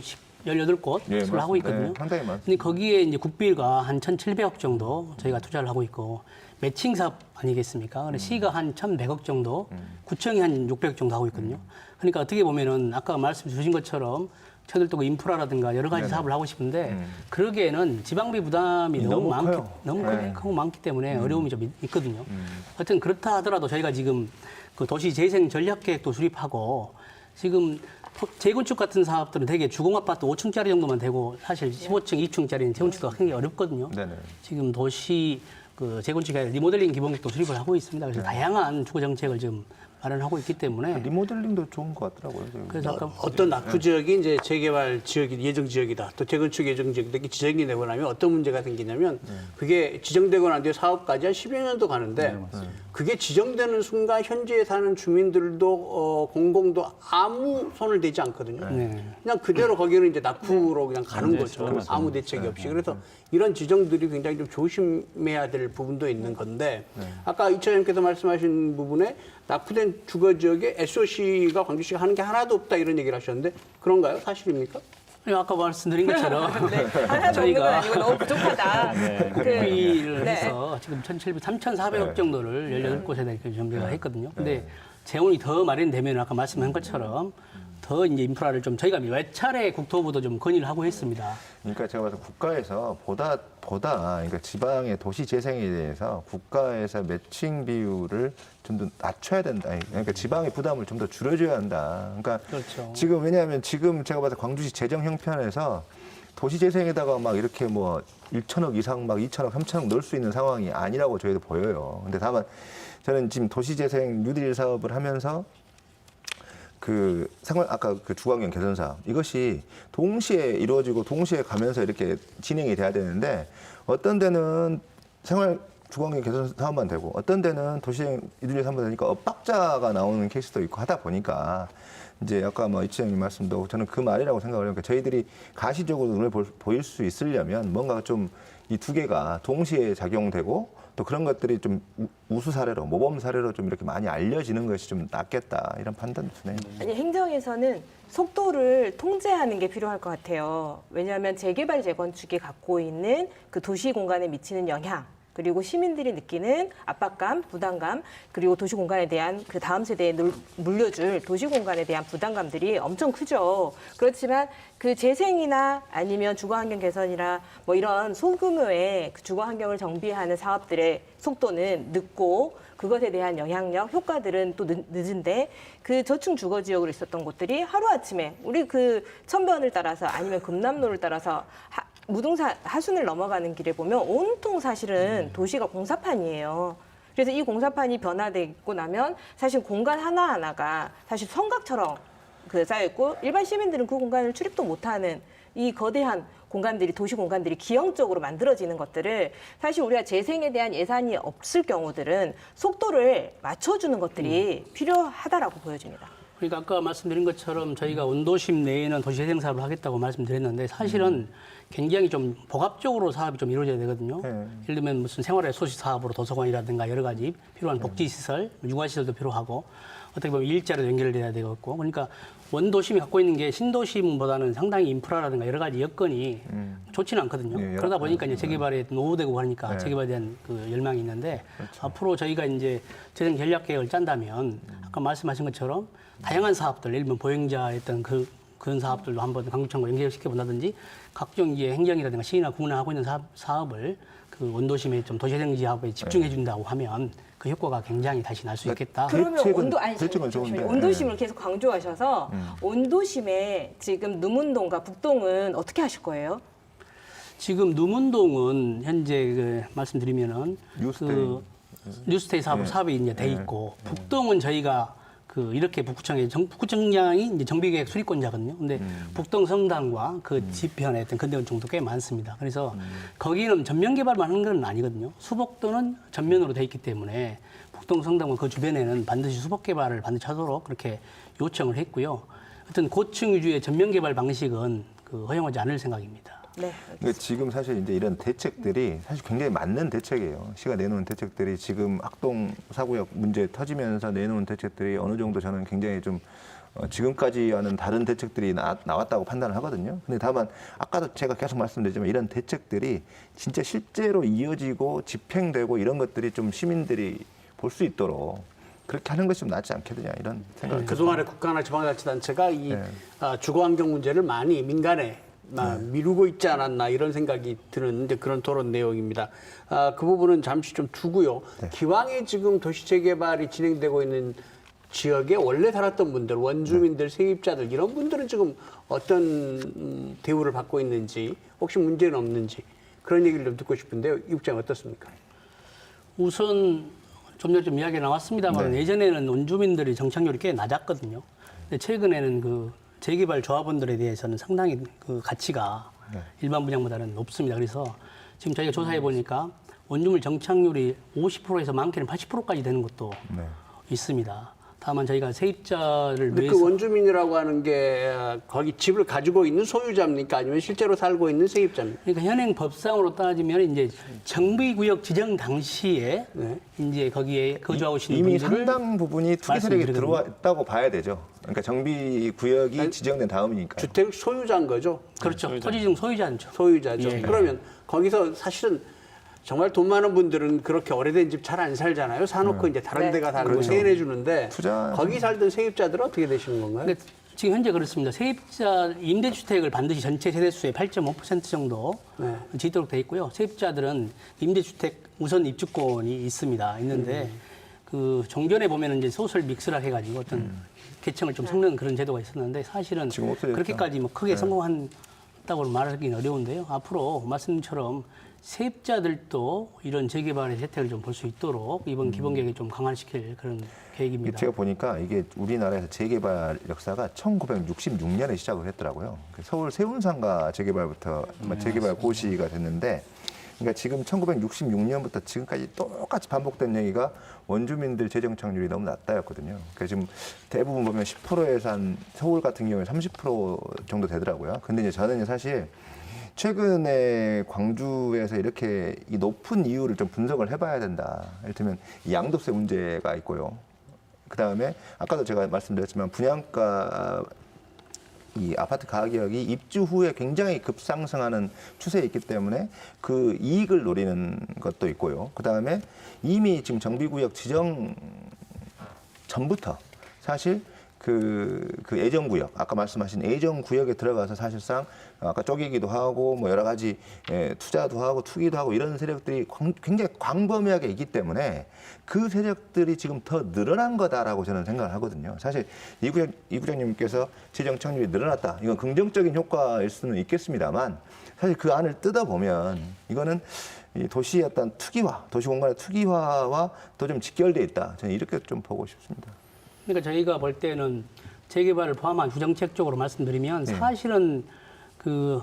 18곳을 하고 있거든요. 네, 상당히 많습니다. 근데 거기에 이제 국비가 한 1,700억 정도 저희가 투자를 하고 있고 매칭 사업 아니겠습니까? 그래서 시가 한 1,100억 정도, 구청이 한 600억 정도 하고 있거든요. 그러니까 어떻게 보면은 아까 말씀 주신 것처럼 저희들도 그 인프라라든가 여러 가지 사업을 하고 싶은데 그러기에는 지방비 부담이 너무 너무 커요. 크고 많기 때문에 어려움이 좀 있거든요. 하여튼 그렇다 하더라도 저희가 지금 그 도시 재생 전략 계획도 수립하고 지금 재건축 같은 사업들은 되게 주공아파트 5층짜리 정도만 되고 사실 15층, 2층짜리는 재건축도 굉장히 어렵거든요. 네네. 지금 도시 그 재건축에 리모델링 기본계획도 수립을 하고 있습니다. 그래서 다양한 주거 정책을 지금 마련하고 있기 때문에 리모델링도 좋은 것 같더라고요. 그래서 아까 어떤 낙후 지역이 이제 재개발 지역이 예정 지역이다. 또 재건축 예정 지역이다. 이렇게 지정이 되고 나면 어떤 문제가 생기냐면 그게 지정되고 난 뒤에 사업까지 한 10여 년도 가는데 그게 지정되는 순간 현지에 사는 주민들도 공공도 아무 손을 대지 않거든요. 네. 그냥 그대로 거기는 이제 낙후로 그냥 가는 네, 거죠. 그렇죠. 아무 대책이 없이. 그래서 이런 지정들이 굉장히 좀 조심해야 될 부분도 있는 건데 아까 이 차장님께서 말씀하신 부분에 낙후된 주거 지역에 SOC가 광주시가 하는 게 하나도 없다 이런 얘기를 하셨는데 그런가요? 사실입니까? 아까 말씀드린 것처럼 하나 먹는 건 저희가 아니고 너무 부족하다. 국비를 네. 해서 지금 3,400억 정도를 18곳에 이렇게 준비가 했거든요. 근데 재원이 더 마련되면 아까 말씀한 것처럼 더 이제 인프라를 좀 저희가 몇 차례 국토부도 좀 건의를 하고 했습니다. 그러니까 제가 봐서 국가에서 보다 그러니까 지방의 도시 재생에 대해서 국가에서 매칭 비율을 좀 더 낮춰야 된다. 그러니까 지방의 부담을 좀 더 줄여줘야 한다. 그러니까 그렇죠. 지금 왜냐하면 지금 제가 봐서 광주시 재정 형편에서 도시 재생에다가 막 이렇게 뭐 1천억 이상 막 2천억, 3천억 넣을 수 있는 상황이 아니라고 저희도 보여요. 근데 다만 저는 지금 도시 재생 뉴딜 사업을 하면서 그 아까 그 주거환경 개선 사업 이것이 동시에 이루어지고 동시에 가면서 이렇게 진행이 돼야 되는데 어떤 데는 생활 주거환경 개선 사업만 되고 어떤 데는 도시재생 뉴딜 사업만 되니까 엇박자가 나오는 케이스도 있고 하다 보니까 이제 아까 뭐 이치장님 말씀도 저는 그 말이라고 생각을 해요. 그러니까 저희들이 가시적으로 눈에 보일 수 있으려면 뭔가 좀 이 두 개가 동시에 작용되고 또 그런 것들이 좀 우수 사례로 모범 사례로 좀 이렇게 많이 알려지는 것이 좀 낫겠다 이런 판단도 드네요. 아니, 행정에서는 속도를 통제하는 게 필요할 것 같아요. 왜냐하면 재개발 재건축이 갖고 있는 그 도시 공간에 미치는 영향, 그리고 시민들이 느끼는 압박감, 부담감, 그리고 도시 공간에 대한 그 다음 세대에 물려줄 도시 공간에 대한 부담감들이 엄청 크죠. 그렇지만 그 재생이나 아니면 주거 환경 개선이나 뭐 이런 소규모의 그 주거 환경을 정비하는 사업들의 속도는 늦고 그것에 대한 영향력, 효과들은 또 늦은데 그 저층 주거 지역으로 있었던 곳들이 하루아침에 우리 그 천변을 따라서 아니면 금남로를 따라서 무등산 하순을 넘어가는 길에 보면 온통 사실은 도시가 공사판이에요. 그래서 이 공사판이 변화되고 나면 사실 공간 하나하나가 사실 성곽처럼 그 쌓여있고 일반 시민들은 그 공간을 출입도 못하는 이 거대한 공간들이 도시 공간들이 기형적으로 만들어지는 것들을 사실 우리가 재생에 대한 예산이 없을 경우들은 속도를 맞춰주는 것들이 필요하다라고 보여집니다. 그러니까 아까 말씀드린 것처럼 저희가 원도심 내에는 도시재생 사업을 하겠다고 말씀드렸는데 사실은 굉장히 좀 복합적으로 사업이 좀 이루어져야 되거든요. 예를 들면 무슨 생활의 소시 사업으로 도서관이라든가 여러 가지 필요한 복지시설, 육아시설도 필요하고 어떻게 보면 일자리도 연결돼야 되겠고 그러니까 원도심이 갖고 있는 게 신도심보다는 상당히 인프라라든가 여러 가지 여건이 좋지는 않거든요. 예, 그러다 보니까 이제 재개발에 노후되고 하니까 네. 재개발에 대한 그 열망이 있는데 앞으로 저희가 이제 재정 전략 계획을 짠다면 아까 말씀하신 것처럼 다양한 사업들, 예를 들면 보행자였던 그런 사업들도 한번 강북청과 연결시켜 본다든지 각종 이제 행정이라든가 시나 구나 하고 있는 사업을 그 원도심의 좀 도시재생 사업에 집중해 준다고 하면 그 효과가 굉장히 다시 날 수 있겠다. 그러면 대책은 좋은데. 원도심을 계속 강조하셔서 원도심에 지금 누문동과 북동은 어떻게 하실 거예요? 지금 누문동은 현재 그 말씀드리면은 뉴스테이. 뉴스테이 사업이 이제 돼 있고 북동은 저희가 그 이렇게 북구청장이 이제 정비계획 수립권자거든요. 근데 북동 성당과 그 지편에 어떤 건대건축도 꽤 많습니다. 그래서 거기는 전면 개발만 하는 건 아니거든요. 수복도는 전면으로 돼 있기 때문에 북동 성당과 그 주변에는 반드시 수복 개발을 반드시 하도록 그렇게 요청을 했고요. 어떤 고층 위주의 전면 개발 방식은 그 허용하지 않을 생각입니다. 네. 그러니까 지금 사실 이제 이런 대책들이 사실 굉장히 맞는 대책이에요. 시가 내놓은 대책들이 지금 학동 사구역 문제 터지면서 내놓은 대책들이 어느 정도 저는 굉장히 좀 지금까지와는 다른 대책들이 나왔다고 판단을 하거든요. 근데 다만 아까도 제가 계속 말씀드리지만 이런 대책들이 진짜 실제로 이어지고 집행되고 이런 것들이 좀 시민들이 볼 수 있도록 그렇게 하는 것이 좀 낫지 않겠느냐 이런 생각이 그동안에 국가나 지방자치단체가 이 네. 주거환경 문제를 많이 민간에 미루고 있지 않았나 이런 생각이 드는 이제 그런 토론 내용입니다. 그 부분은 잠시 좀 두고요. 기왕에 지금 도시재개발이 진행되고 있는 지역에 원래 살았던 분들, 원주민들, 세입자들 이런 분들은 지금 어떤 대우를 받고 있는지 혹시 문제는 없는지 그런 얘기를 좀 듣고 싶은데요. 이 국장 어떻습니까? 우선 좀 전에 좀 이야기 나왔습니다만 예전에는 원주민들이 정착률이 꽤 낮았거든요. 근데 최근에는 그 재개발 조합원들에 대해서는 상당히 그 가치가 일반 분양보다는 높습니다. 그래서 지금 저희가 조사해 보니까 원주민 정착률이 50%에서 많게는 80%까지 되는 것도 있습니다. 다만 저희가 세입자를 근데 위해서 그 원주민이라고 하는 게 거기 집을 가지고 있는 소유자입니까? 아니면 실제로 살고 있는 세입자입니까? 그러니까 현행 법상으로 따지면 이제 정비구역 지정 당시에 이제 거기에 거주하고 계시는 이미 분들을 상당 부분이 투기 세력이 말씀드리거든요. 들어왔다고 봐야 되죠. 그러니까 정비 구역이 지정된 다음이니까. 주택 소유자인 거죠? 그렇죠. 토지지정 소유자죠. 소유자죠. 예. 그러면 거기서 사실은 정말 돈 많은 분들은 그렇게 오래된 집 잘 안 살잖아요. 사놓고 이제 다른 네. 데가 살고 그렇죠. 세내 주는데 투자- 거기 살던 세입자들은 어떻게 되시는 건가요? 근데 지금 현재 그렇습니다. 세입자 임대주택을 반드시 전체 세대수의 8.5% 정도 짓도록 돼 있고요. 세입자들은 임대주택 우선 입주권이 있는데 그 종전에 보면은 이제 소셜 믹스라 해가지고 어떤 계층을 좀 섞는 그런 제도가 있었는데 사실은 지금 없어졌죠. 그렇게까지 뭐 크게 성공한다고 말하기는 어려운데요. 앞으로 말씀처럼 세입자들도 이런 재개발의 혜택을 좀 볼 수 있도록 이번 기본 계획을 좀 강화시킬 그런 계획입니다. 제가 보니까 이게 우리나라에서 재개발 역사가 1966년에 시작을 했더라고요. 서울 세운상가 재개발부터 재개발 고시가 됐는데, 그러니까 지금 1966년부터 지금까지 똑같이 반복된 얘기가 원주민들 재정착률이 너무 낮다였거든요. 그러니까 지금 대부분 보면 10%에서 한 서울 같은 경우에 30% 정도 되더라고요. 근데 이제 저는 사실 최근에 광주에서 이렇게 이 높은 이유를 좀 분석을 해봐야 된다. 예를 들면 이 양도세 문제가 있고요. 그 다음에 아까도 제가 말씀드렸지만 분양가 이 아파트 가격이 입주 후에 굉장히 급상승하는 추세에 있기 때문에 그 이익을 노리는 것도 있고요. 그 다음에 이미 지금 정비구역 지정 전부터 사실 그 예정구역, 아까 말씀하신 예정구역에 들어가서 사실상 아까 쪼개기도 하고 뭐 여러 가지 투자도 하고 투기도 하고 이런 세력들이 굉장히 광범위하게 있기 때문에 그 세력들이 지금 더 늘어난 거다라고 저는 생각을 하거든요. 사실 이 부장님께서 재정 청립이 늘어났다. 이건 긍정적인 효과일 수는 있겠습니다만 사실 그 안을 뜯어보면 이거는 이 도시의 어떤 투기화, 도시공간의 투기화와 또 좀 직결돼 있다. 저는 이렇게 좀 보고 싶습니다. 그러니까 저희가 볼 때는 재개발을 포함한 주정책적으로 말씀드리면 사실은 그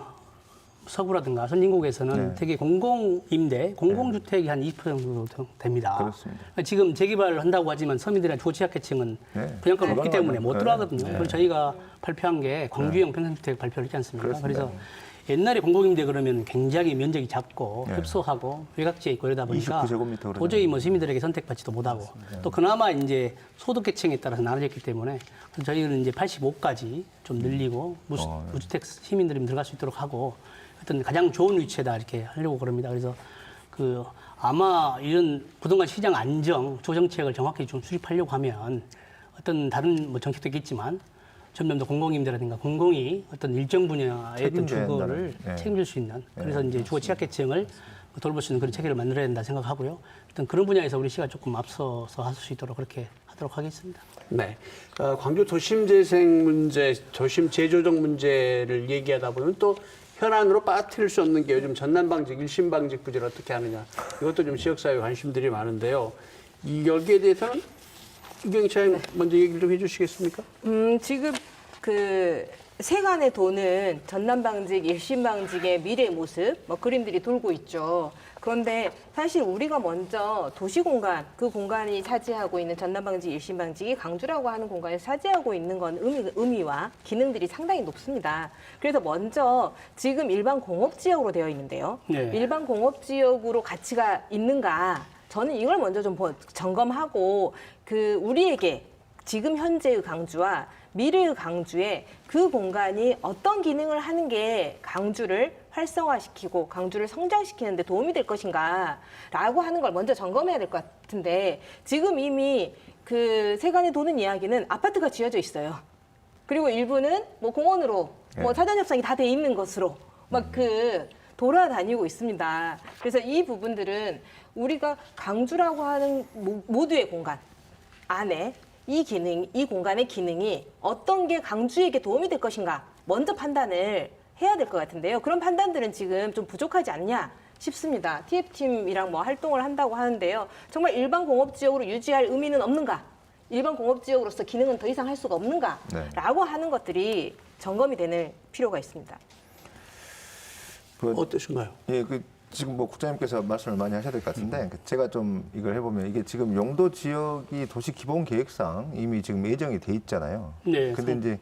서구라든가 선진국에서는 네. 되게 공공임대, 공공주택이 한 20% 정도 됩니다. 그렇습니다. 그러니까 지금 재개발을 한다고 하지만 서민들이나 주거취약계층은 네. 분양가가 높기 때문에 못 네. 들어가거든요. 네. 그래서 저희가 발표한 게 광주형 평생주택 발표를 했지 않습니까? 그렇습니다. 그래서 옛날에 공공임대 그러면 굉장히 면적이 작고 네. 협소하고 외곽지에 있고 이러다 보니까 29제곱미터 도저히 뭐 시민들에게 선택받지도 못하고 또 그나마 이제 소득계층에 따라서 나눠졌기 때문에 그래서 저희는 이제 85까지 좀 늘리고 무주택 시민들이 들어갈 수 있도록 하고 어떤 가장 좋은 위치에다 이렇게 하려고 그럽니다. 그래서 그 아마 이런 부동산 시장 안정 조정책을 정확히 좀 수립하려고 하면 어떤 다른 뭐 정책도 있겠지만 점점 더 공공임대라든가 공공이 어떤 일정 분야의 어떤 책임져야 주거를 한다는, 네. 책임질 수 있는 그래서 이제 주거 취약계층을 돌볼 수 있는 그런 체계를 만들어야 된다 생각하고요. 어떤 그런 분야에서 우리 시가 조금 앞서서 할 수 있도록 그렇게 하도록 하겠습니다. 네. 광주 도심 재생 문제, 도심 재조정 문제를 얘기하다 보면 또 현안으로 빠뜨릴 수 없는 게 요즘 전남방직, 일심방직 부지를 어떻게 하느냐. 이것도 좀 지역사회 관심들이 많은데요. 여기에 대해서는 이경희 차장님 먼저 얘기를 좀 해주시겠습니까? 지금 그 세간에 도는 전남방직, 일심방직의 미래 모습, 뭐 그림들이 돌고 있죠. 그런데 사실 우리가 먼저 도시공간, 그 공간이 차지하고 있는 전남방직, 일심방직이 강주라고 하는 공간을 차지하고 있는 건 의미와 기능들이 상당히 높습니다. 그래서 먼저 지금 일반 공업지역으로 되어 있는데요. 네. 일반 공업지역으로 가치가 있는가? 저는 이걸 먼저 좀 점검하고 그 우리에게 지금 현재의 강주와 미래의 강주에 그 공간이 어떤 기능을 하는 게 강주를 활성화시키고 강주를 성장시키는 데 도움이 될 것인가라고 하는 걸 먼저 점검해야 될 것 같은데 지금 이미 그 세간에 도는 이야기는 아파트가 지어져 있어요. 그리고 일부는 뭐 공원으로 뭐 사전 협상이 다 돼 있는 것으로 막 그 돌아다니고 있습니다. 그래서 이 부분들은 우리가 강주라고 하는 모두의 공간 안에 이 기능, 이 공간의 기능이 어떤 게 강주에게 도움이 될 것인가 먼저 판단을 해야 될 것 같은데요. 그런 판단들은 지금 좀 부족하지 않냐 싶습니다. TF팀이랑 뭐 활동을 한다고 하는데요. 정말 일반 공업지역으로 유지할 의미는 없는가? 일반 공업지역으로서 기능은 더 이상 할 수가 없는가? 네. 라고 하는 것들이 점검이 되는 필요가 있습니다. 어떠신가요? 예, 지금 뭐 국장님께서 말씀을 많이 하셔야 될 것 같은데 제가 좀 이걸 해보면 이게 지금 용도 지역이 도시 기본 계획상 이미 지금 예정이 돼 있잖아요. 네, 근데 이제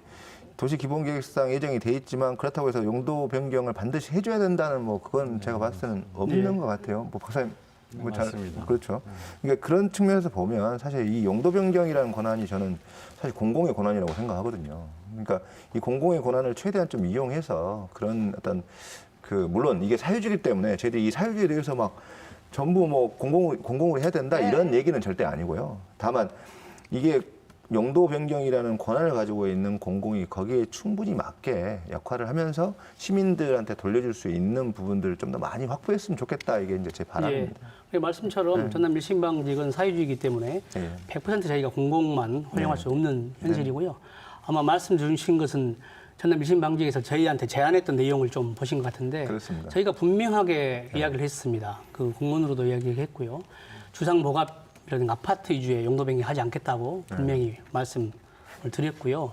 도시 기본 계획상 예정이 돼 있지만 그렇다고 해서 용도 변경을 반드시 해줘야 된다는 뭐 그건 제가 봤을 때는 없는 것 같아요. 뭐 박사님 뭐 잘 맞습니다. 그렇죠. 그러니까 그런 측면에서 보면 사실 이 용도 변경이라는 권한이 저는 사실 공공의 권한이라고 생각하거든요. 그러니까 이 공공의 권한을 최대한 좀 이용해서 그런 어떤 물론 이게 사유지이기 때문에 저희들이 이 사유지에 대해서 막 전부 뭐 공공으로 해야 된다 이런 얘기는 절대 아니고요. 다만 이게 용도 변경이라는 권한을 가지고 있는 공공이 거기에 충분히 맞게 역할을 하면서 시민들한테 돌려줄 수 있는 부분들을 좀 더 많이 확보했으면 좋겠다 이게 이제 제 바람입니다. 예. 말씀처럼 전남 일심방직은 사유지이기 때문에 예. 100% 저희가 공공만 활용할 수 없는 현실이고요. 아마 말씀 주신 것은 전남 일심방직에서 저희한테 제안했던 내용을 좀 보신 것 같은데 그렇습니다. 저희가 분명하게 이야기를 했습니다. 그 공문으로도 이야기를 했고요. 주상복합이라든가 아파트 위주의 용도 변경하지 않겠다고 분명히 말씀을 드렸고요.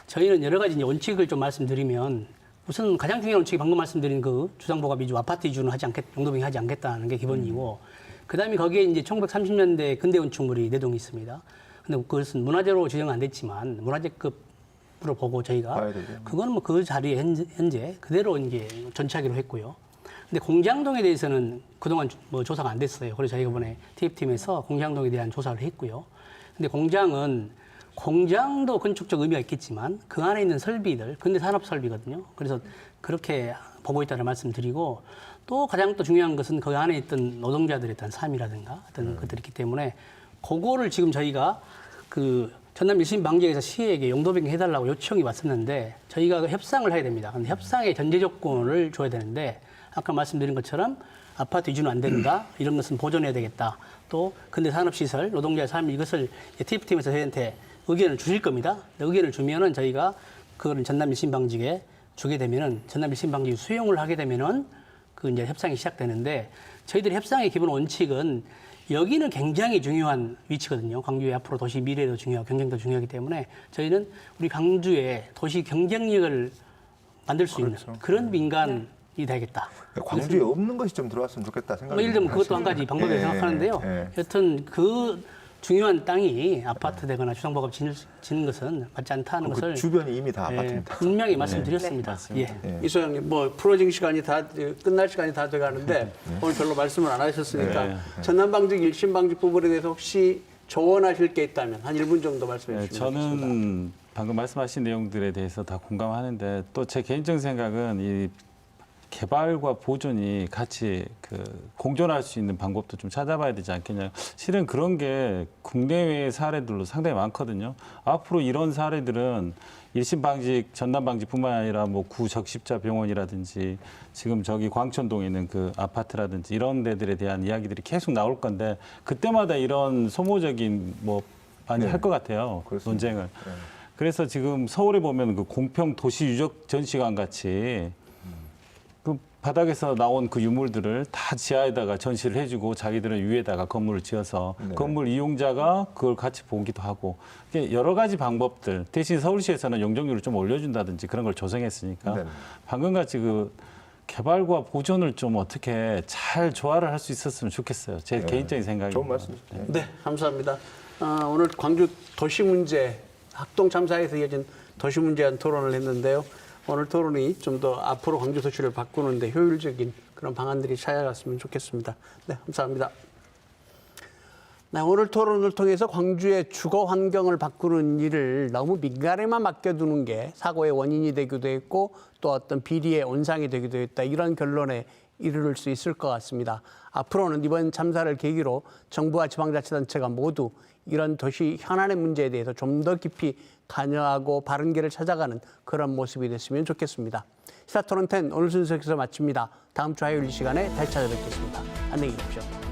저희는 여러 가지 이제 원칙을 좀 말씀드리면 우선 가장 중요한 원칙이 방금 말씀드린 그 주상복합 위주 아파트 위주는 용도 변경하지 않겠다는 게 기본이고 그다음에 거기에 이제 1930년대 근대 건축물이 4동이 있습니다. 근데 그것은 문화재로 지정은 안 됐지만 문화재급 물어보고 저희가 봐야 되죠. 그거는 뭐 그 자리에 현재 그대로 이제 전치하기로 했고요. 근데 공장동에 대해서는 그동안 뭐 조사가 안 됐어요. 그래서 저희가 이번에 TF팀에서 공장동에 대한 조사를 했고요. 근데 공장도 건축적 의미가 있겠지만 그 안에 있는 설비들, 근대 산업 설비거든요. 그래서 그렇게 보고 있다는 말씀드리고 또 가장 또 중요한 것은 그 안에 있던 노동자들의 어떤 삶이라든가 어떤 것들이 있기 때문에 그거를 지금 저희가 그 전남 1심 방지에서 시에게 용도 변경해달라고 요청이 왔었는데 저희가 협상을 해야 됩니다. 근데 협상의 전제 조건을 줘야 되는데 아까 말씀드린 것처럼 아파트 위주는 안 된다. 이런 것은 보존해야 되겠다. 또 근대 산업시설, 노동자의 삶 이것을 TF팀에서 저희한테 의견을 주실 겁니다. 의견을 주면은 저희가 그거를 전남 1심 방직에 주게 되면은 전남 1심 방직 수용을 하게 되면은 그 이제 협상이 시작되는데 저희들이 협상의 기본 원칙은 여기는 굉장히 중요한 위치거든요. 광주의 앞으로 도시 미래도 중요하고 경쟁도 중요하기 때문에 저희는 우리 광주의 도시 경쟁력을 만들 수 있는 그런 민간이 되겠다. 광주에 없는 것이 좀 들어왔으면 좋겠다 생각이 예를 들면 그것도 한 가지 방법이라고 생각하는데요. 여튼 그 중요한 땅이 아파트 되거나 주상복합 짓는 것은 맞지 않다는 것을 주변이 이미 다 아파트입니다. 분명히 말씀드렸습니다. 예. 이 소장님, 뭐 프로징 시간이 다 끝날 시간이 다 돼가는데 오늘 별로 말씀을 안 하셨으니까 전남방직 1심 방직 부분에 대해서 혹시 조언하실 게 있다면 한 1분 정도 말씀해 주시면 좋겠습니다. 저는 방금 말씀하신 내용들에 대해서 다 공감하는데 또 제 개인적인 생각은 이 개발과 보존이 같이 그 공존할 수 있는 방법도 좀 찾아봐야 되지 않겠냐. 실은 그런 게 국내외 사례들로 상당히 많거든요. 앞으로 이런 사례들은 1심 방직, 전남 방직뿐만 아니라 뭐 구적십자 병원이라든지 지금 저기 광천동에 있는 그 아파트라든지 이런 데들에 대한 이야기들이 계속 나올 건데 그때마다 이런 소모적인 뭐 많이 할 것 같아요. 그렇습니다. 논쟁을. 그래서 지금 서울에 보면 그 공평 도시 유적 전시관 같이 그 바닥에서 나온 그 유물들을 다 지하에다가 전시를 해주고 자기들은 위에다가 건물을 지어서 건물 이용자가 그걸 같이 보기도 하고 여러 가지 방법들 대신 서울시에서는 용적률을 좀 올려준다든지 그런 걸 조성했으니까 네. 방금 같이 그 개발과 보존을 좀 어떻게 잘 조화를 할 수 있었으면 좋겠어요. 제 개인적인 생각입니다. 좋은 말씀이시죠. 네, 감사합니다. 오늘 광주 도시 문제, 학동 참사에서 이어진 도시 문제에 대한 토론을 했는데요. 오늘 토론이 좀 더 앞으로 광주 도시를 바꾸는데 효율적인 그런 방안들이 찾아갔으면 좋겠습니다. 네, 감사합니다. 네, 오늘 토론을 통해서 광주의 주거 환경을 바꾸는 일을 너무 민간에만 맡겨두는 게 사고의 원인이 되기도 했고 또 어떤 비리의 온상이 되기도 했다. 이런 결론에 이르를 수 있을 것 같습니다. 앞으로는 이번 참사를 계기로 정부와 지방자치단체가 모두 이런 도시 현안의 문제에 대해서 좀 더 깊이 관여하고 바른 길을 찾아가는 그런 모습이 됐으면 좋겠습니다. 시사토론 10 오늘 순서 여기서 마칩니다. 다음 주 화요일 이 시간에 다시 찾아뵙겠습니다. 안녕히 계십시오.